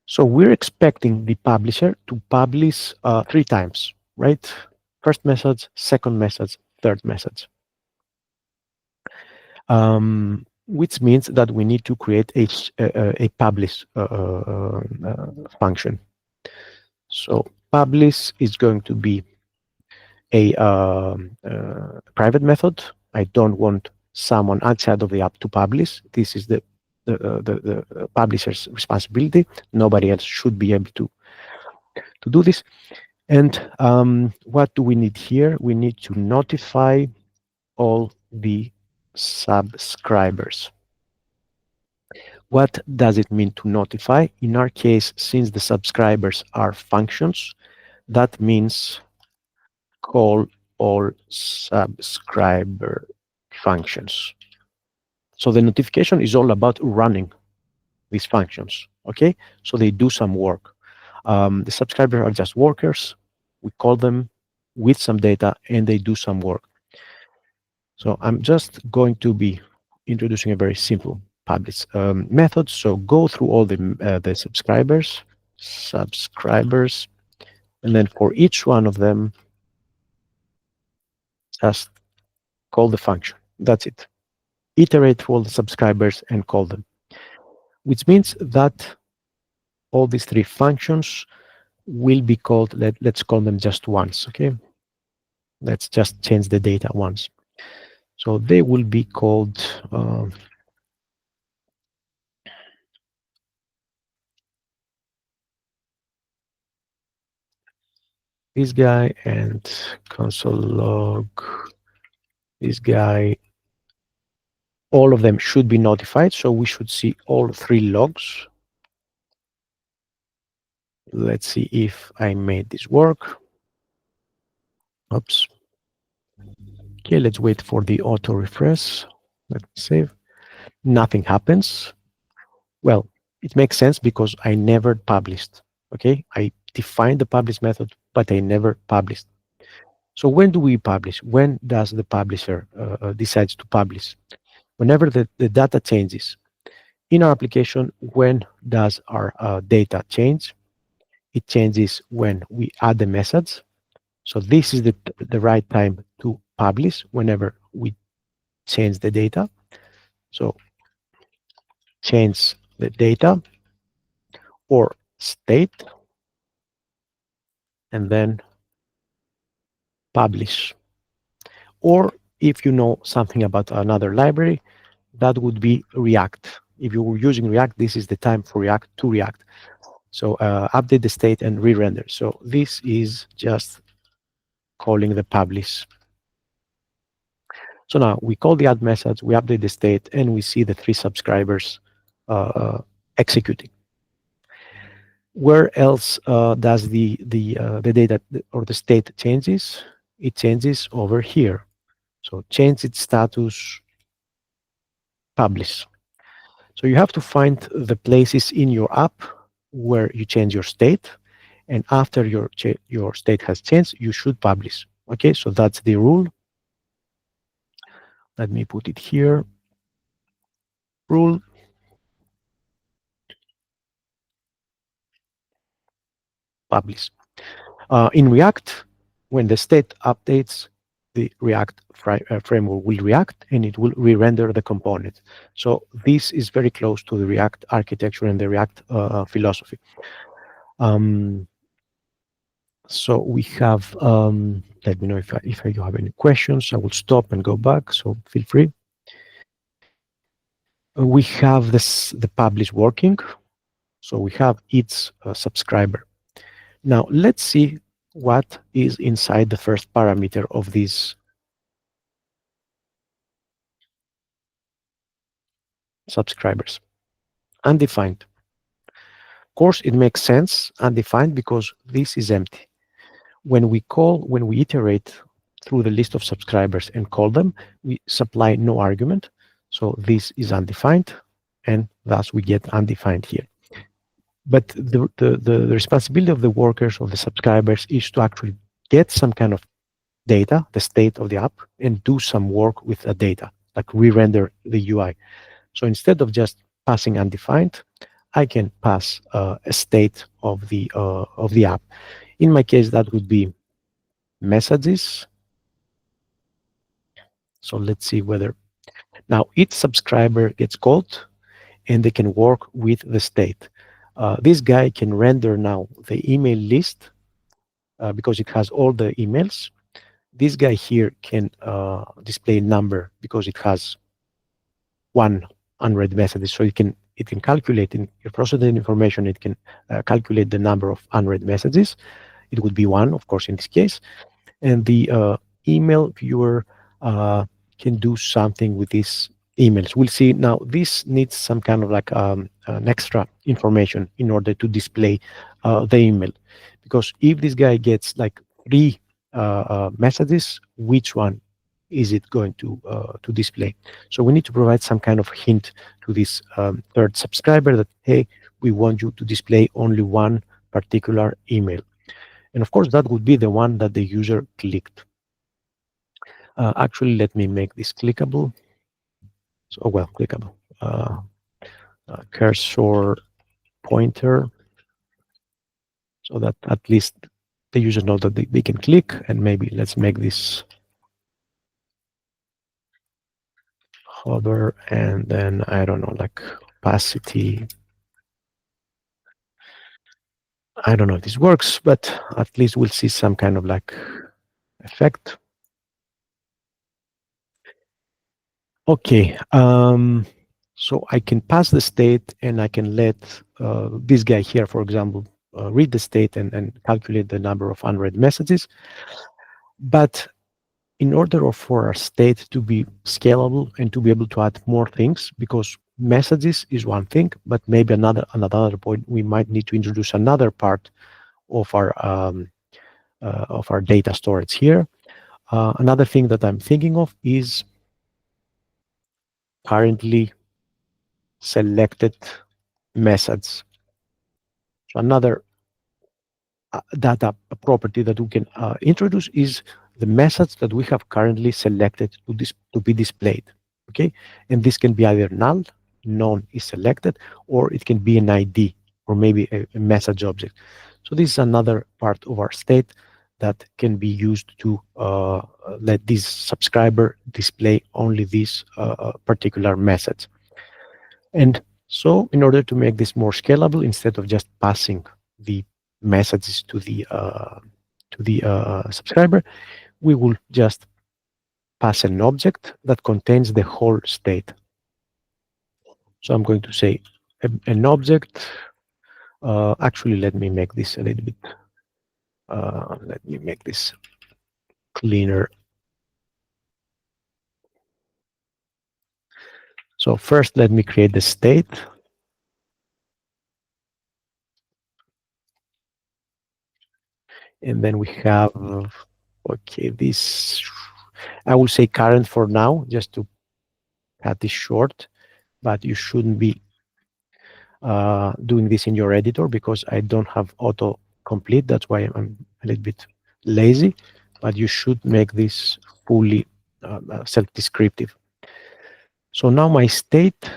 So we're expecting the publisher to publish 3 times, right? First message, second message, third message. Which means that we need to create a publish function. So publish is going to be a private method. I don't want someone outside of the app to publish. This is the publisher's responsibility. Nobody else should be able to do this. And what do we need here? We need to notify all the subscribers. What does it mean to notify? In our case, since the subscribers are functions, that means call all subscriber functions. So the notification is all about running these functions, okay? So they do some work. The subscribers are just workers. We call them with some data and they do some work. So I'm just going to be introducing a very simple publish method. So go through all the subscribers, and then for each one of them, just call the function. That's it. Iterate for all the subscribers and call them, which means that all these 3 functions will be called, let's call them just once, okay? Let's just change the data once. So they will be called this guy and console log, this guy. All of them should be notified, so we should see all 3 logs. Let's see if I made this work. Oops. Okay, let's wait for the auto refresh. Let me save. Nothing happens. Well, it makes sense because I never published. Okay, I defined the publish method, but I never published. So when do we publish? When does the publisher decides to publish? Whenever the data changes. In our application, when does our data change? It changes when we add the message. So this is the right time to publish whenever we change the data. So change the data or state and then publish. Or if you know something about another library, that would be React. If you were using React, this is the time for React to react. So update the state and re-render. So this is just calling the publish. So now we call the add message, we update the state, and we see the 3 subscribers executing. Where else does the data or the state changes? It changes over here. So change its status, publish. So you have to find the places in your app where you change your state, and after your state has changed, you should publish. Okay, so that's the rule. Let me put it here. Rule. Publish. In React, when the state updates, the React framework will react and it will re-render the component. So this is very close to the React architecture and the React philosophy. So we have, let me know if you have any questions. I will stop and go back, so feel free. We have the publish working. So we have each subscriber. Now let's see what is inside the first parameter of these subscribers. Undefined. Of course, it makes sense, undefined, because this is empty. When we iterate through the list of subscribers and call them, we supply no argument. So this is undefined, and thus we get undefined here. But the responsibility of the workers, of the subscribers, is to actually get some kind of data, the state of the app, and do some work with the data, like re-render the UI. So instead of just passing undefined, I can pass a state of the app. In my case, that would be messages. So let's see whether now each subscriber gets called and they can work with the state. This guy can render now the email list because it has all the emails. This guy here can display number because it has one unread messages. So it can calculate in your processed information. It can calculate the number of unread messages. It would be one, of course, in this case. And the email viewer can do something with these emails. We'll see now. This needs some kind of like an extra information in order to display the email, because if this guy gets like three messages, which one is it going to display? So we need to provide some kind of hint to this third subscriber that, hey, we want you to display only one particular email. And of course, that would be the one that the user clicked. Actually, let me make this clickable. So, well, clickable. Cursor pointer, so that at least the user knows that they can click. And maybe let's make this hover, and then I don't know, like opacity. I don't know if this works, but at least we'll see some kind of like effect. Okay, so I can pass the state and I can let this guy here, for example, read the state and calculate the number of unread messages. But in order for our state to be scalable and to be able to add more things, because messages is one thing, but maybe another point, we might need to introduce another part of our data storage here. Another thing that I'm thinking of is currently selected methods. So another data property that we can introduce is the methods that we have currently selected to be displayed. Okay, and this can be either null, none is selected, or it can be an ID or maybe a message object. So this is another part of our state that can be used to let this subscriber display only this particular message. And so in order to make this more scalable, instead of just passing the messages to the subscriber, we will just pass an object that contains the whole state. So I'm going to say an object. Actually, let me make this a little bit. Let me make this cleaner. So first, let me create the state. And then we have, okay, this, I will say current for now, just to cut this short, but you shouldn't be doing this in your editor because I don't have auto complete. That's why I'm a little bit lazy, but you should make this fully self-descriptive. So now my state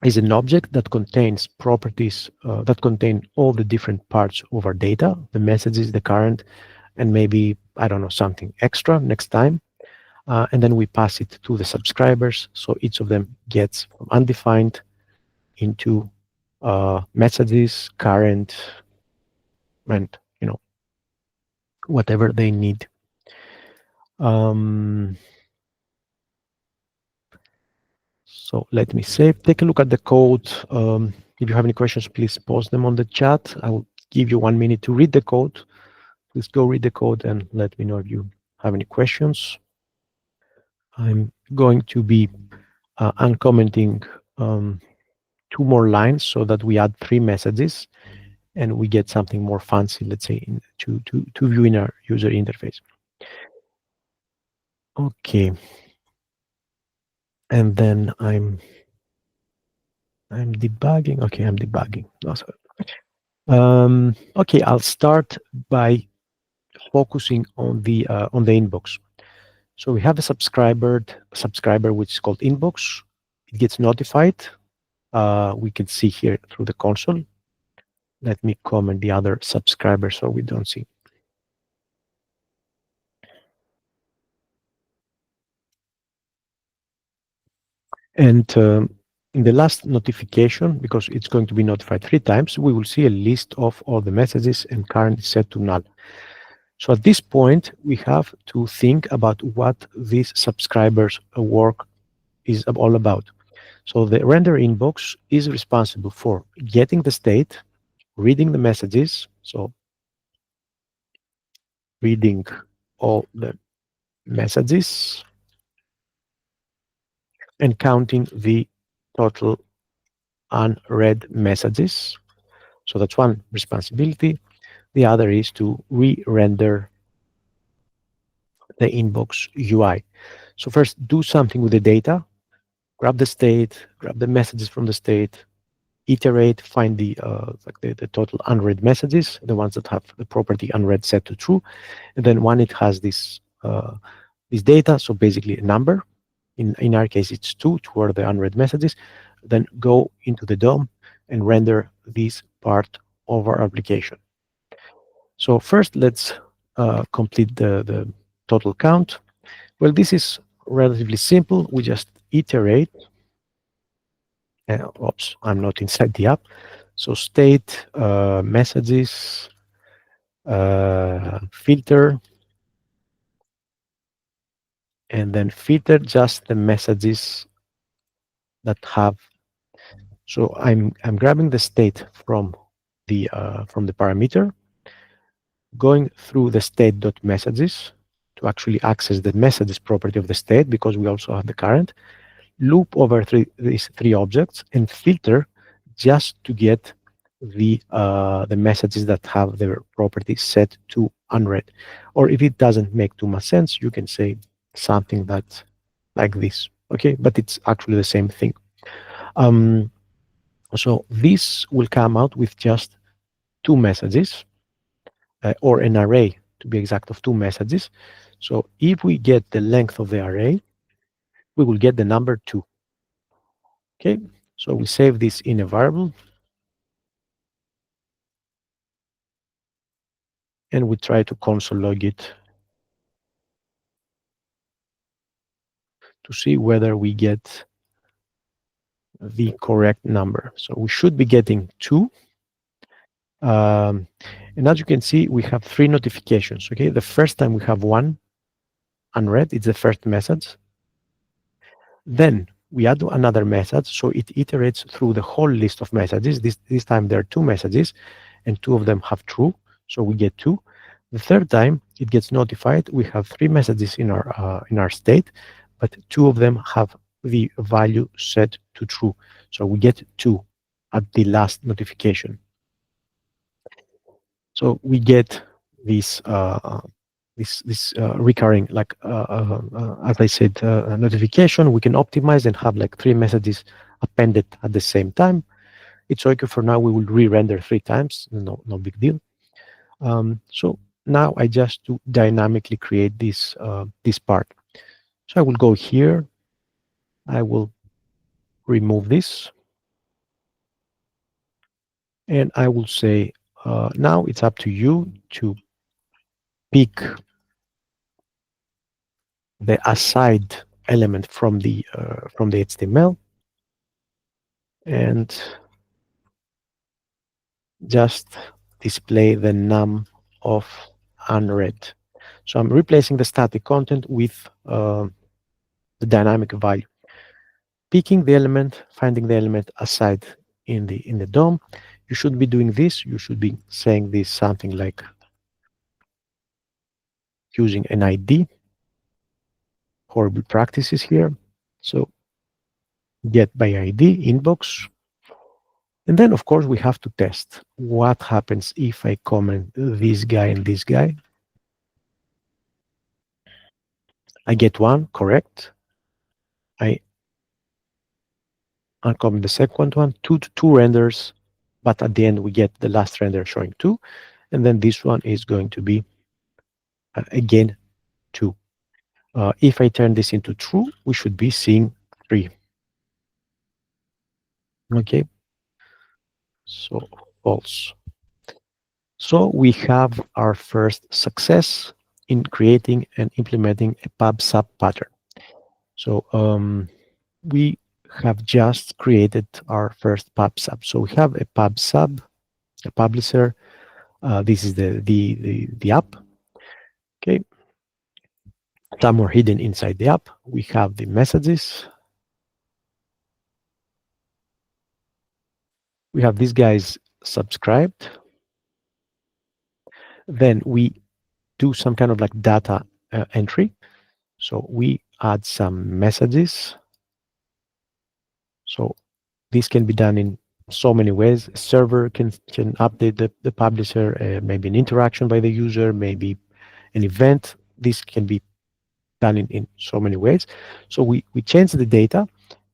is an object that contains properties that contain all the different parts of our data, the messages, the current, and maybe, I don't know, something extra next time. And then we pass it to the subscribers. So each of them gets from undefined into messages, current, and whatever they need. So let me save. Take a look at the code. If you have any questions, please post them on the chat. I will give you 1 minute to read the code. Please go read the code and let me know if you have any questions. I'm going to be uncommenting 2 more lines so that we add 3 messages and we get something more fancy, let's say, to view in our user interface. Okay. And then I'm I'm debugging. Okay, I'm debugging. No, sorry. Okay, I'll start by focusing on the inbox. So we have a subscriber which is called inbox. It gets notified. We can see here through the console. Let me comment the other subscriber so we don't see. And in the last notification, because it's going to be notified 3 times, we will see a list of all the messages and currently set to null. So at this point, we have to think about what this subscribers work is all about. So the render inbox is responsible for getting the state, reading the messages, so reading all the messages, and counting the total unread messages. So that's one responsibility. The other is to re-render the inbox UI. So first, do something with the data, grab the state, grab the messages from the state, iterate, find the total unread messages, the ones that have the property unread set to true, and then when it has this data, so basically a number, in our case it's two are the unread messages, then go into the DOM and render this part of our application. So first, let's complete the total count. Well, this is relatively simple. We just iterate. Oops, I'm not inside the app. So state messages, filter, and then filter just the messages that have. So I'm grabbing the state from the parameter, going through the state.messages to actually access the messages property of the state, because we also have the current, loop over these three objects and filter just to get the messages that have their property set to unread. Or if it doesn't make too much sense, you can say something that like this. Okay, but it's actually the same thing. Um, so this will come out with just two messages, or an array to be exact of two messages. So if we get the length of the array, we will get the number 2. Okay, so we save this in a variable and we try to console log it to see whether we get the correct number. So we should be getting 2. And as you can see, we have 3 notifications. Okay, the first time we have 1 unread, it's the first message. Then we add another message, so it iterates through the whole list of messages. This time there are 2 messages, and 2 of them have true, so we get 2. The third time it gets notified, we have 3 messages in our state, but 2 of them have the value set to true, so we get 2 at the last notification. So we get this recurring, like as I said, notification. We can optimize and have like 3 messages appended at the same time. It's okay for now. We will re-render 3 times. No big deal. So now I just to dynamically create this part. So I will go here. I will remove this, and I will say now it's up to you to pick the aside element from the HTML and just display the num of unread. So I'm replacing the static content with the dynamic value. Picking the element, finding the element aside in the DOM. You should be doing this. You should be saying this something like using an ID. Horrible practices here. So get by ID, inbox. And then, of course, we have to test what happens if I comment this guy and this guy. I get 1, correct. I uncomment the second one, two renders, but at the end we get the last render showing 2, and then this one is going to be again 2. If I turn this into true, we should be seeing 3. Okay, so false. So we have our first success in creating and implementing a pub sub pattern. So we have just created our first pub sub. So we have a pub sub, a publisher. This is the app. Okay, somewhere hidden inside the app, we have the messages. We have these guys subscribed. Then we do some kind of like data entry. So we add some messages. So this can be done in so many ways. A server can update the publisher, maybe an interaction by the user, maybe an event. This can be done in so many ways. So we change the data,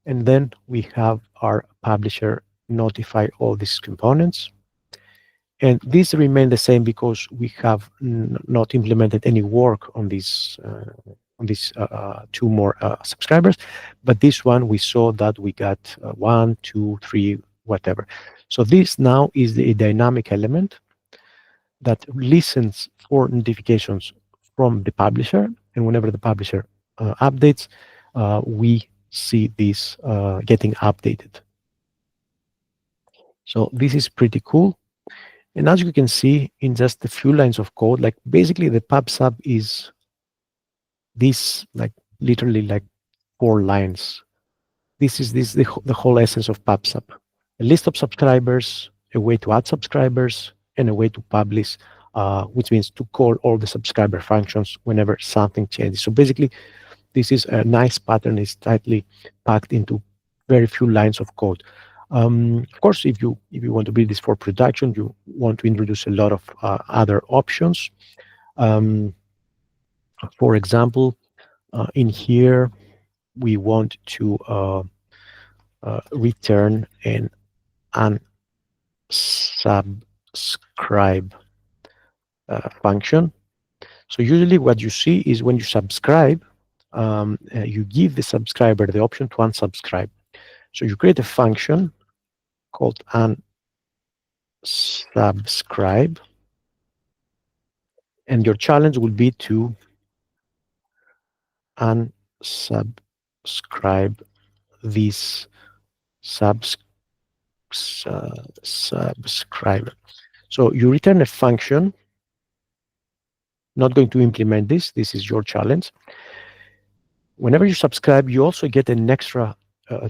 and then we have our publisher notify all these components. And these remain the same because we have not implemented any work on these two more subscribers. But this one, we saw that we got 1, 2, 3, whatever. So this now is a dynamic element that listens for notifications from the publisher. And whenever the publisher updates, we see this getting updated. So this is pretty cool. And as you can see in just a few lines of code, like basically the pub sub is this, like literally like 4 lines. This is the whole essence of pub sub. A list of subscribers, a way to add subscribers, and a way to publish, which means to call all the subscriber functions whenever something changes. So basically, this is a nice pattern. It's tightly packed into very few lines of code. Of course, if you want to build this for production, you want to introduce a lot of other options. For example, in here, we want to return an unsubscribe function. So usually what you see is when you subscribe, you give the subscriber the option to unsubscribe. So you create a function called unsubscribe, and your challenge will be to unsubscribe this subscriber. So you return a function, not going to implement this. This is your challenge. Whenever you subscribe, you also get an extra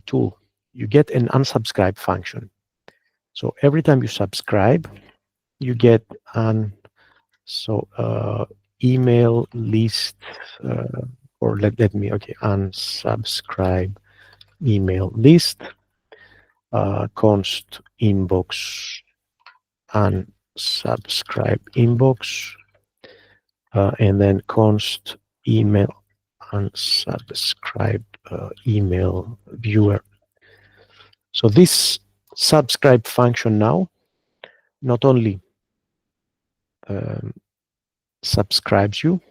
tool. You get an unsubscribe function. So every time you subscribe, you get an email list, or let me, okay, unsubscribe email list, const inbox unsubscribe inbox, and then const email unsubscribe email viewer. So this subscribe function now not only subscribes you,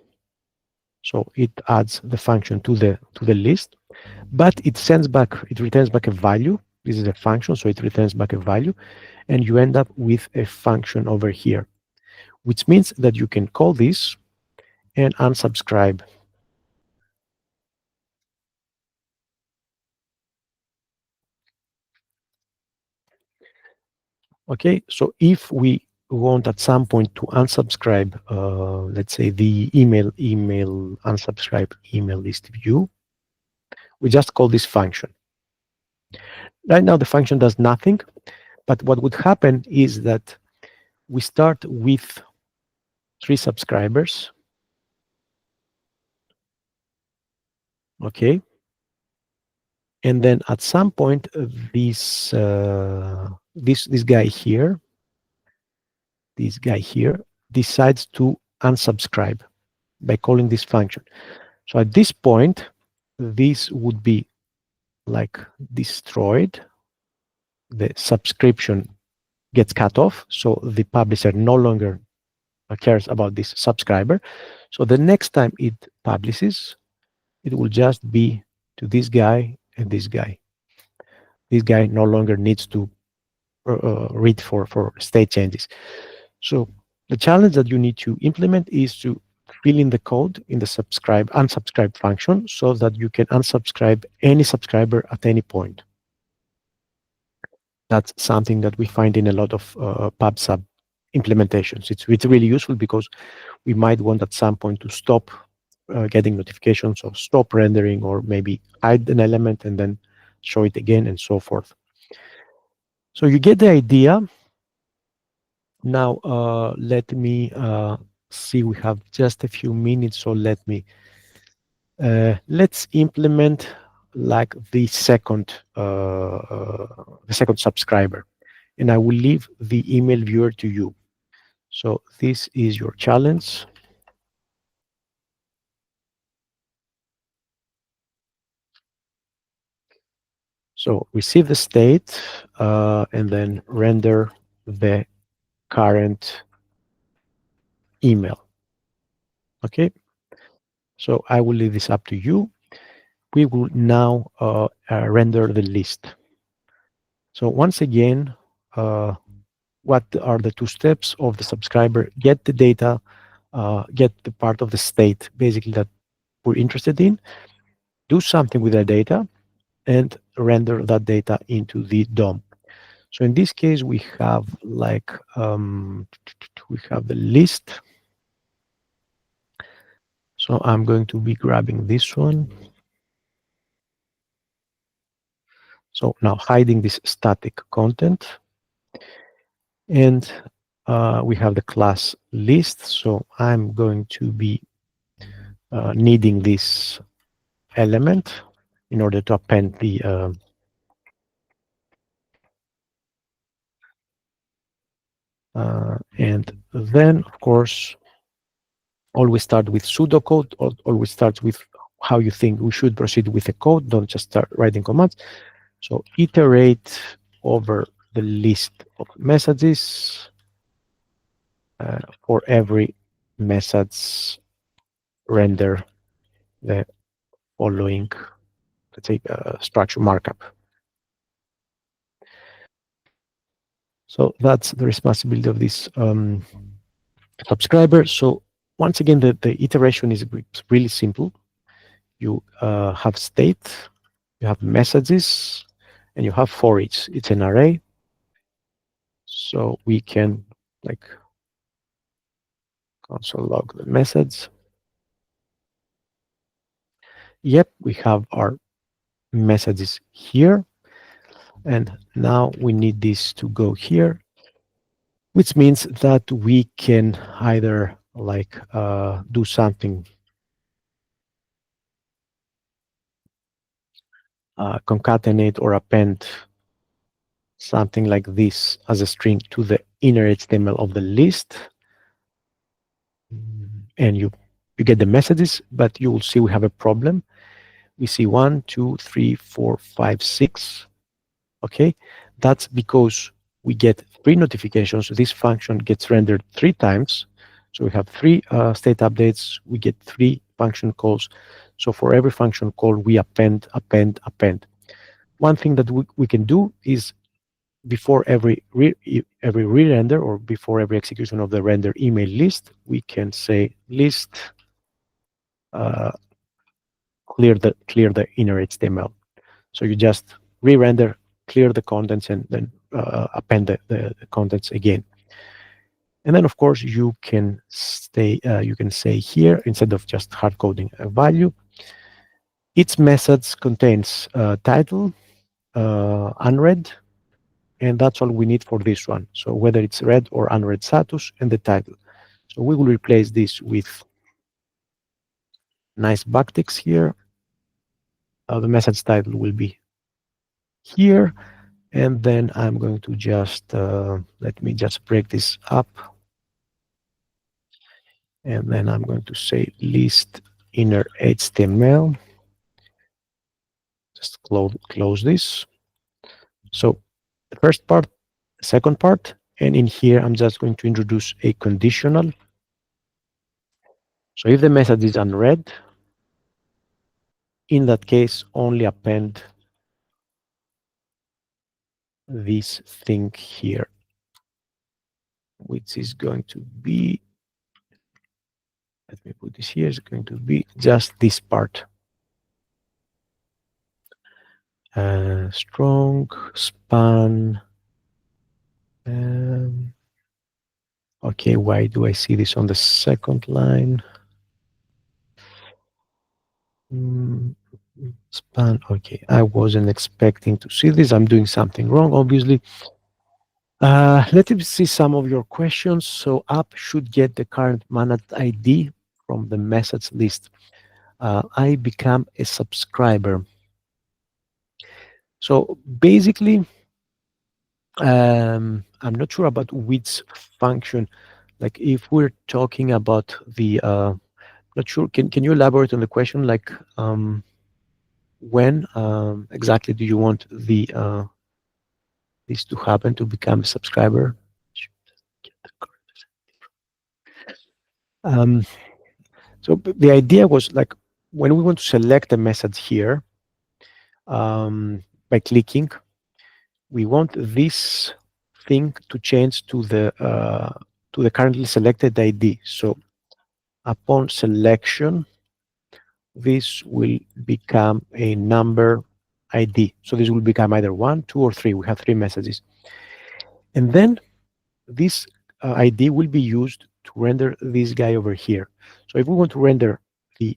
so it adds the function to the list, but it returns back a value. This is a function, so it returns back a value, and you end up with a function over here, which means that you can call this and unsubscribe. Okay, so if we want at some point to unsubscribe, let's say the email unsubscribe email list view, we just call this function. Right now the function does nothing, but what would happen is that we start with 3 subscribers. Okay, and then at some point this guy here decides to unsubscribe by calling this function. So at this point, this would be like destroyed. the subscription gets cut off. So the publisher no longer cares about this subscriber. So the next time it publishes, it will just be to this guy and this guy. This guy no longer needs to read for state changes. So the challenge that you need to implement is to fill in the code in the subscribe unsubscribe function so that you can unsubscribe any subscriber at any point. That's something that we find in a lot of PubSub implementations. It's really useful because we might want at some point to stop getting notifications or stop rendering or maybe hide an element and then show it again and so forth. So you get the idea. Now, let me see, we have just a few minutes, so let's implement like the second subscriber, and I will leave the email viewer to you. So this is your challenge. So receive the state and then render the current email. Okay, so I will leave this up to you. We will now render the list. So once again, what are the two steps of the subscriber? Get the data, get the part of the state basically that we're interested in, do something with the data, and render that data into the DOM. So in this case, we have like we have the list. So I'm going to be grabbing this one. So now hiding this static content. And we have the class list. So I'm going to be needing this element in order to append the and then, of course, always start with pseudocode, or always start with how you think we should proceed with the code. Don't just start writing commands. So iterate over the list of messages. For every message, render the following, let's say, structure markup. So that's the responsibility of this subscriber. So once again, the iteration is really simple. You have state, you have messages, and you have for each. It's an array. So we can like console log the message. Yep, we have our messages here. And now we need this to go here, which means that we can either like do something concatenate or append something like this as a string to the inner HTML of the list. And you get the messages, but you will see we have a problem. We see 1, 2, 3, 4, 5, 6. Okay, that's because we get 3 notifications. So this function gets rendered 3 times. So we have 3 state updates. We get 3 function calls. So for every function call, we append. One thing that we can do is before every re-render or before every execution of the render email list, we can say list clear the inner HTML. So you just re-render, clear the contents, and then append the contents again. And then, of course, you can say here, instead of just hard coding a value, each message contains title, unread, and that's all we need for this one. So whether it's read or unread status and the title. So we will replace this with nice backticks here. The message title will be here. And then I'm going to just, let me just break this up. And then I'm going to say list inner HTML. Just close this. So the first part, the second part, and in here I'm just going to introduce a conditional. So if the message is unread, in that case, only append this thing here, which is going to be, let me put this here, is going to be just this part. Strong span. Okay, why do I see this on the second line? Span. Okay, I wasn't expecting to see this. I'm doing something wrong, obviously. Let me see some of your questions. So app should get the current managed ID from the message list. I become a subscriber. So basically, I'm not sure about which function. Like if we're talking about the, not sure. Can you elaborate on the question? Like when exactly do you want the this to happen to become a subscriber? Um, so the idea was like when we want to select a message here by clicking, we want this thing to change to the currently selected ID. So upon selection, this will become a number ID. So this will become either 1, 2, or 3. We have 3 messages. And then this ID will be used to render this guy over here. So if we want to render the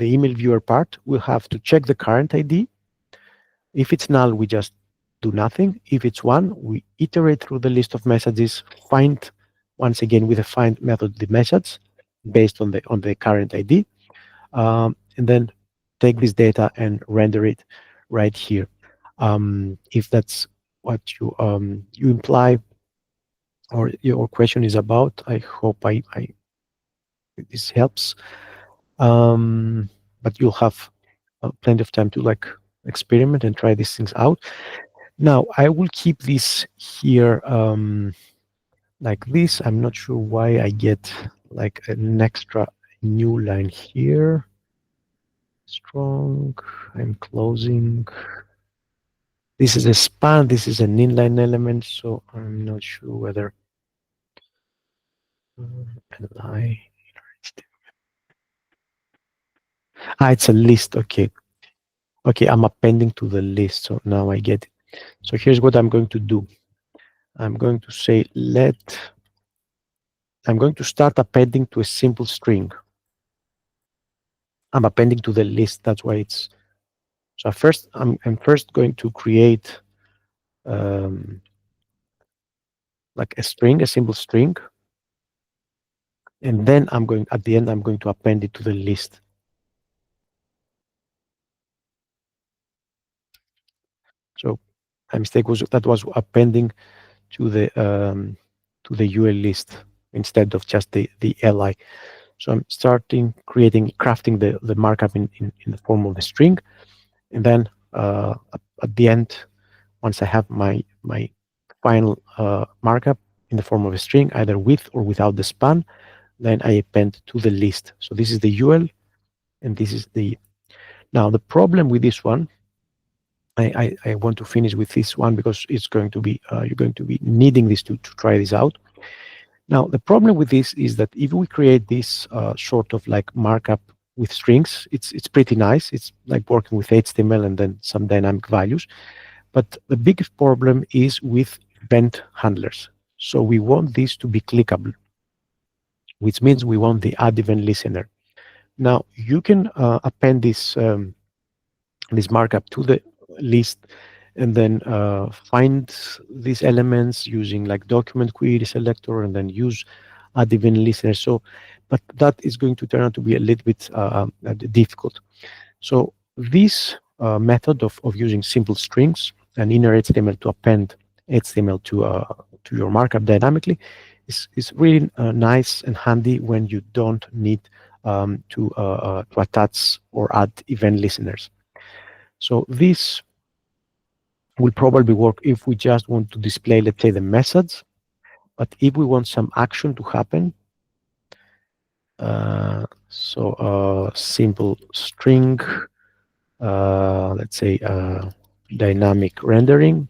email viewer part, we'll have to check the current ID. If it's null, we just do nothing. If it's 1, we iterate through the list of messages, find once again with the find method the message based on the current ID, and then take this data and render it right here. If that's what you imply or your question is about, I hope this helps. But you'll have plenty of time to like experiment and try these things out. Now I will keep this here like this. I'm not sure why I get like an extra new line here. Strong. I'm closing. This is a span. This is an inline element, so I'm not sure whether li. It's a list. Okay. Okay, I'm appending to the list. So now I get it. So here's what I'm going to do. I'm going to say I'm going to start appending to a simple string. I'm appending to the list. That's why it's. So first, I'm first going to create like a string, a simple string. And then at the end, I'm going to append it to the list. So my mistake was that was appending to the UL list instead of just the li. So I'm crafting the markup in the form of a string, and then at the end, once I have my final markup in the form of a string, either with or without the span, then I append to the list. So this is the UL, and this is the. Now the problem with this one, I want to finish with this one because it's going to be you're going to be needing this to try this out. Now the problem with this is that if we create this sort of like markup with strings, it's pretty nice. It's like working with HTML and then some dynamic values. But the biggest problem is with event handlers. So we want this to be clickable, which means we want the add event listener. Now you can append this markup to the list and then find these elements using like document query selector and then use add event listener. So, but that is going to turn out to be a little bit difficult. So this method of using simple strings and inner HTML to append HTML to your markup dynamically is really nice and handy when you don't need to attach or add event listeners. So this will probably work if we just want to display, let's say, the methods. But if we want some action to happen, simple string, let's say dynamic rendering.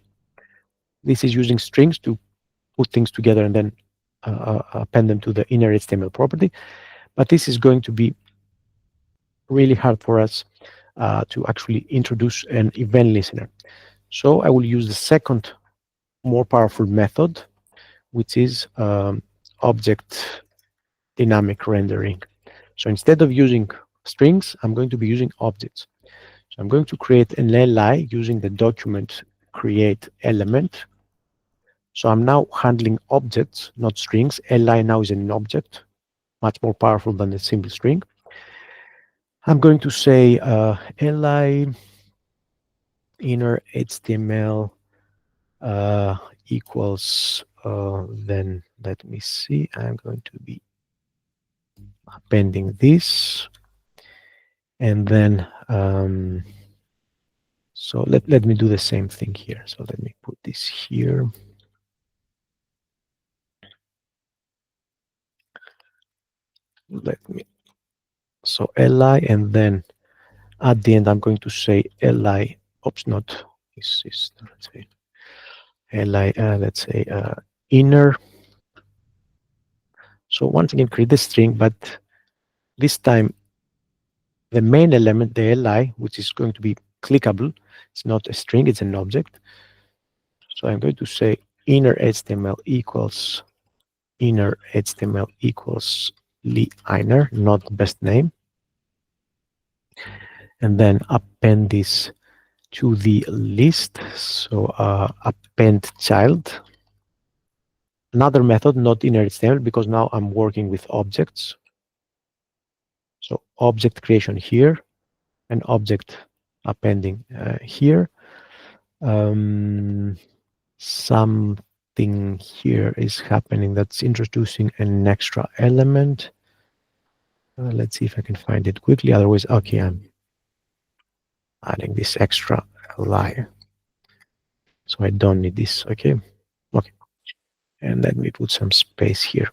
This is using strings to put things together and then append them to the inner HTML property. But this is going to be really hard for us to actually introduce an event listener. So I will use the second more powerful method, which is object dynamic rendering. So instead of using strings, I'm going to be using objects. So I'm going to create an li using the document create element. So I'm now handling objects, not strings. Li now is an object, much more powerful than a simple string. I'm going to say li inner HTML equals, then let me see, I'm going to be appending this. And then, so let me do the same thing here. So let me put this here. So li, and then at the end, I'm going to say li, oops, not, this is, let's say, li, let's say, inner. So once again, create the string, but this time, the main element, the li, which is going to be clickable, it's not a string, it's an object. So I'm going to say inner HTML equals li-inner, not best name. And then append this to the list. So append child. Another method, not inner HTML, because now I'm working with objects. So object creation here, and object appending here. Something here is happening that's introducing an extra element. Let's see if I can find it quickly. Otherwise, okay, I'm adding this extra li. So I don't need this, okay? Okay. And let me put some space here.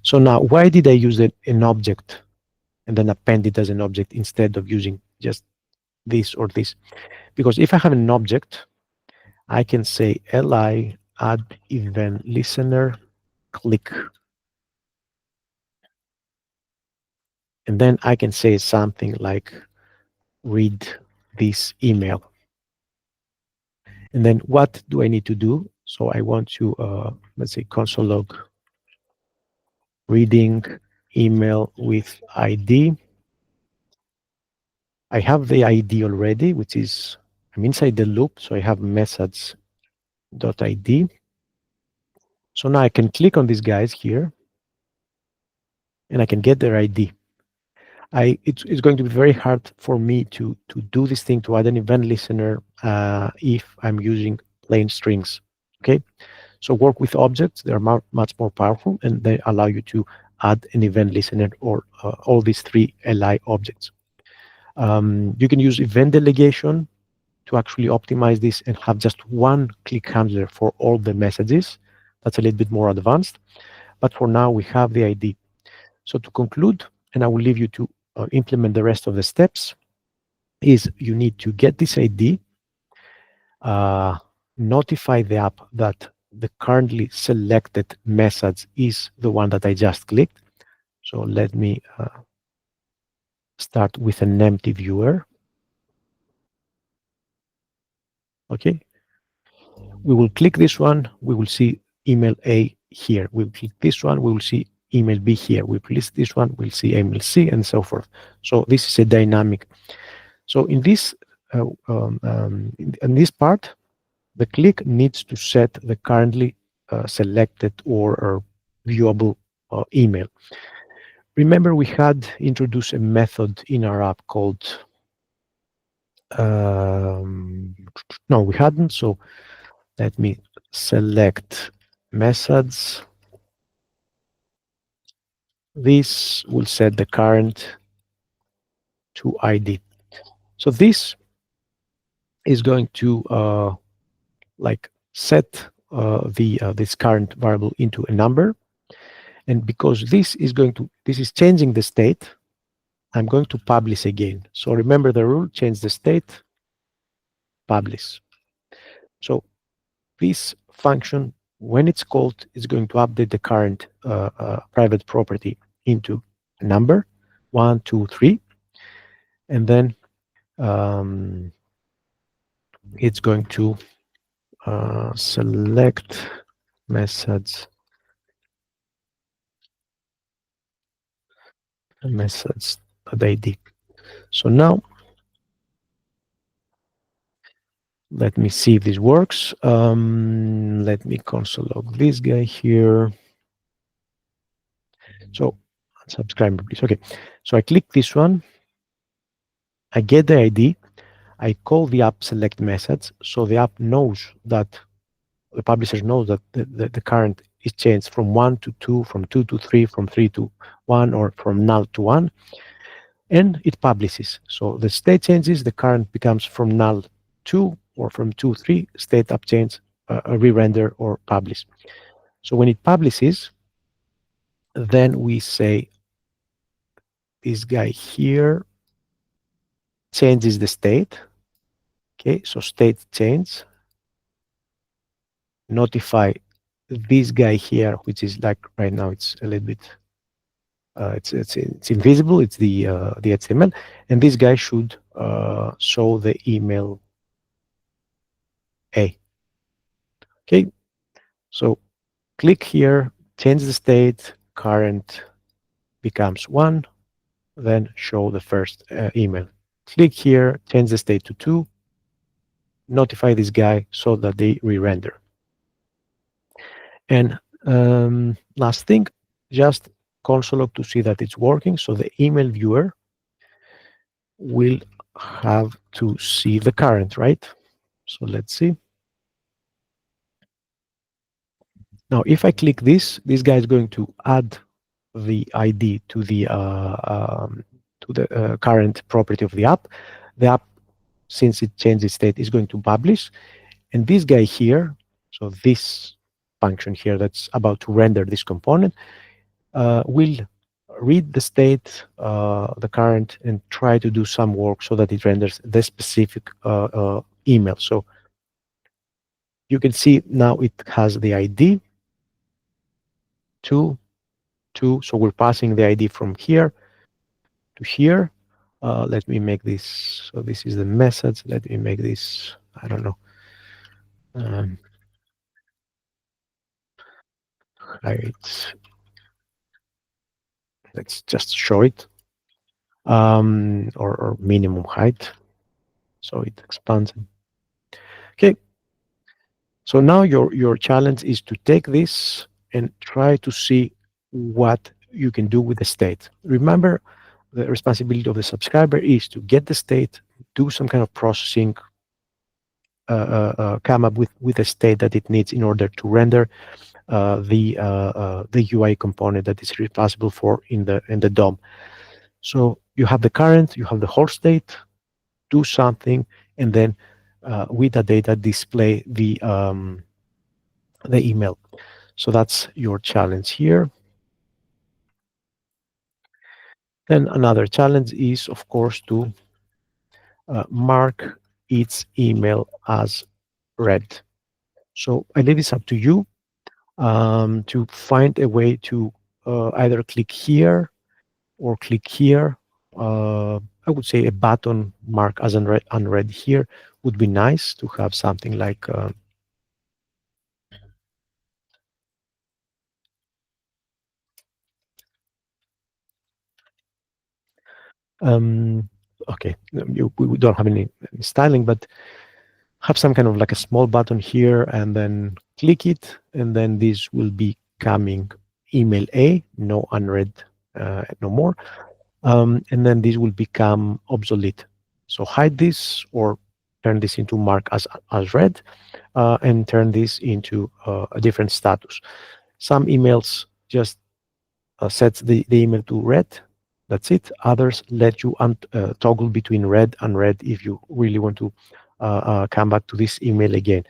So now, why did I use an object and then append it as an object instead of using just this or this? Because if I have an object, I can say li add event listener click. And then I can say something like read this email. And then what do I need to do? So I want to, let's say, console log reading email with ID. I have the ID already, which is, I'm inside the loop, so I have methods.id. So now I can click on these guys here, and I can get their ID. It's going to be very hard for me to do this thing, to add an event listener if I'm using plain strings, okay? So work with objects, they're much more powerful, and they allow you to add an event listener or all these three li objects. You can use event delegation to actually optimize this and have just one click handler for all the messages. That's a little bit more advanced, but for now we have the ID. So to conclude, and I will leave you to implement the rest of the steps, is you need to get this ID, notify the app that the currently selected message is the one that I just clicked. So let me start with an empty viewer. Okay. We will click this one. We will see email A here. We will click this one. We will see email B here. We click this one. We'll see email C and so forth. So this is a dynamic. So in this in this part, the click needs to set the currently selected or viewable email. Remember, we had introduced a method in our app called, no, we hadn't. So let me select methods. This will set the current to ID. So this is going to like set the this current variable into a number, and because this is changing the state, I'm going to publish again. So remember the rule: change the state, publish. So this function, when it's called, is going to update the current private property into a number, 1, 2, 3, and then um, it's going to select methods ID. So now let me see if this works. Let me console log this guy here. So subscribe, please. Okay. So I click this one. I get the ID. I call the app select methods. So the app knows that the publisher knows that the current is changed from 1 to 2, from 2 to 3, from 3 to 1, or from null to 1, and it publishes. So the state changes, the current becomes from null 2, or from 2, 3, state up change, re-render, or publish. So when it publishes, then we say this guy here changes the state. Okay, so state change, notify this guy here, which is like right now it's a little bit it's invisible. It's the HTML, and this guy should show the email A. Okay, so click here, change the state, current becomes 1, then show the first email. Click here, change the state to 2, notify this guy so that they re-render. And last thing, just console log to see that it's working. So the email viewer will have to see the current, right? So let's see. Now, if I click this guy is going to add the ID to the current property of the app. The app, since it changes state, is going to publish, and this guy here, so this function here that's about to render this component, will read the state, the current, and try to do some work so that it renders the specific email. So you can see now it has the ID 2, 2. So we're passing the ID from here to here. Let me make this. So this is the message. Let me make this, I don't know. Height. Let's just show it. Or minimum height. So it expands. Okay. So now your challenge is to take this and try to see what you can do with the state. Remember, the responsibility of the subscriber is to get the state, do some kind of processing, come up with a state that it needs in order to render the UI component that is responsible for in the DOM. So you have the current, you have the whole state, do something, and then with the data display the email. So that's your challenge here. Then another challenge is, of course, to mark its email as read. So I leave this up to you to find a way to either click here or click here. I would say a button mark as unread here would be nice to have something like okay, we don't have any styling, but have some kind of like a small button here, and then click it, and then this will be coming email A, no unread, no more, and then this will become obsolete. So hide this or turn this into mark as read, and turn this into a different status. Some emails just sets the email to read. That's it. Others let you toggle between read and unread if you really want to come back to this email again.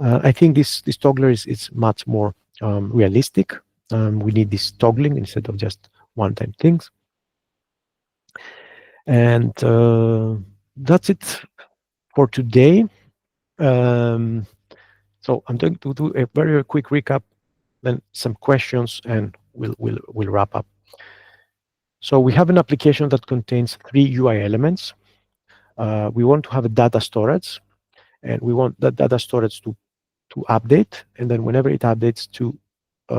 I think this toggler is much more realistic. We need this toggling instead of just one-time things. And that's it for today. Um, so I'm going to do a very quick recap, then some questions, and we'll wrap up. So we have an application that contains 3 UI elements. We want to have a data storage, and we want that data storage to update, and then whenever it updates, to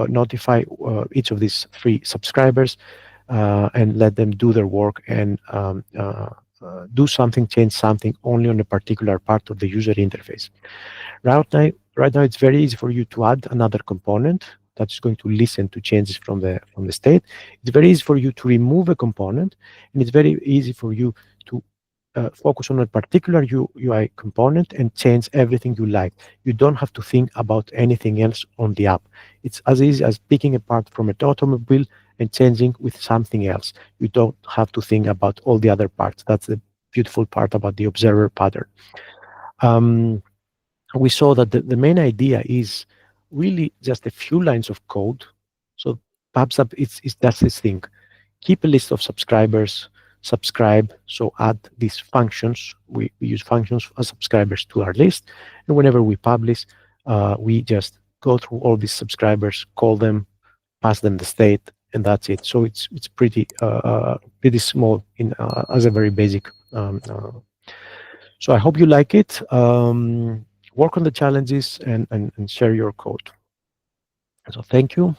notify each of these 3 subscribers and let them do their work and do something, change something only on a particular part of the user interface. Right now, it's very easy for you to add another component that's going to listen to changes from the state. It's very easy for you to remove a component, and it's very easy for you to focus on a particular UI component and change everything you like. You don't have to think about anything else on the app. It's as easy as picking a part from an automobile and changing with something else. You don't have to think about all the other parts. That's the beautiful part about the observer pattern. We saw that the main idea is really just a few lines of code. So PubSub is that's this thing. Keep a list of subscribers, subscribe, so add these functions. We use functions as subscribers to our list. And whenever we publish, we just go through all these subscribers, call them, pass them the state, and that's it. So it's pretty small in as a very basic. So I hope you like it. Work on the challenges and share your code. So thank you.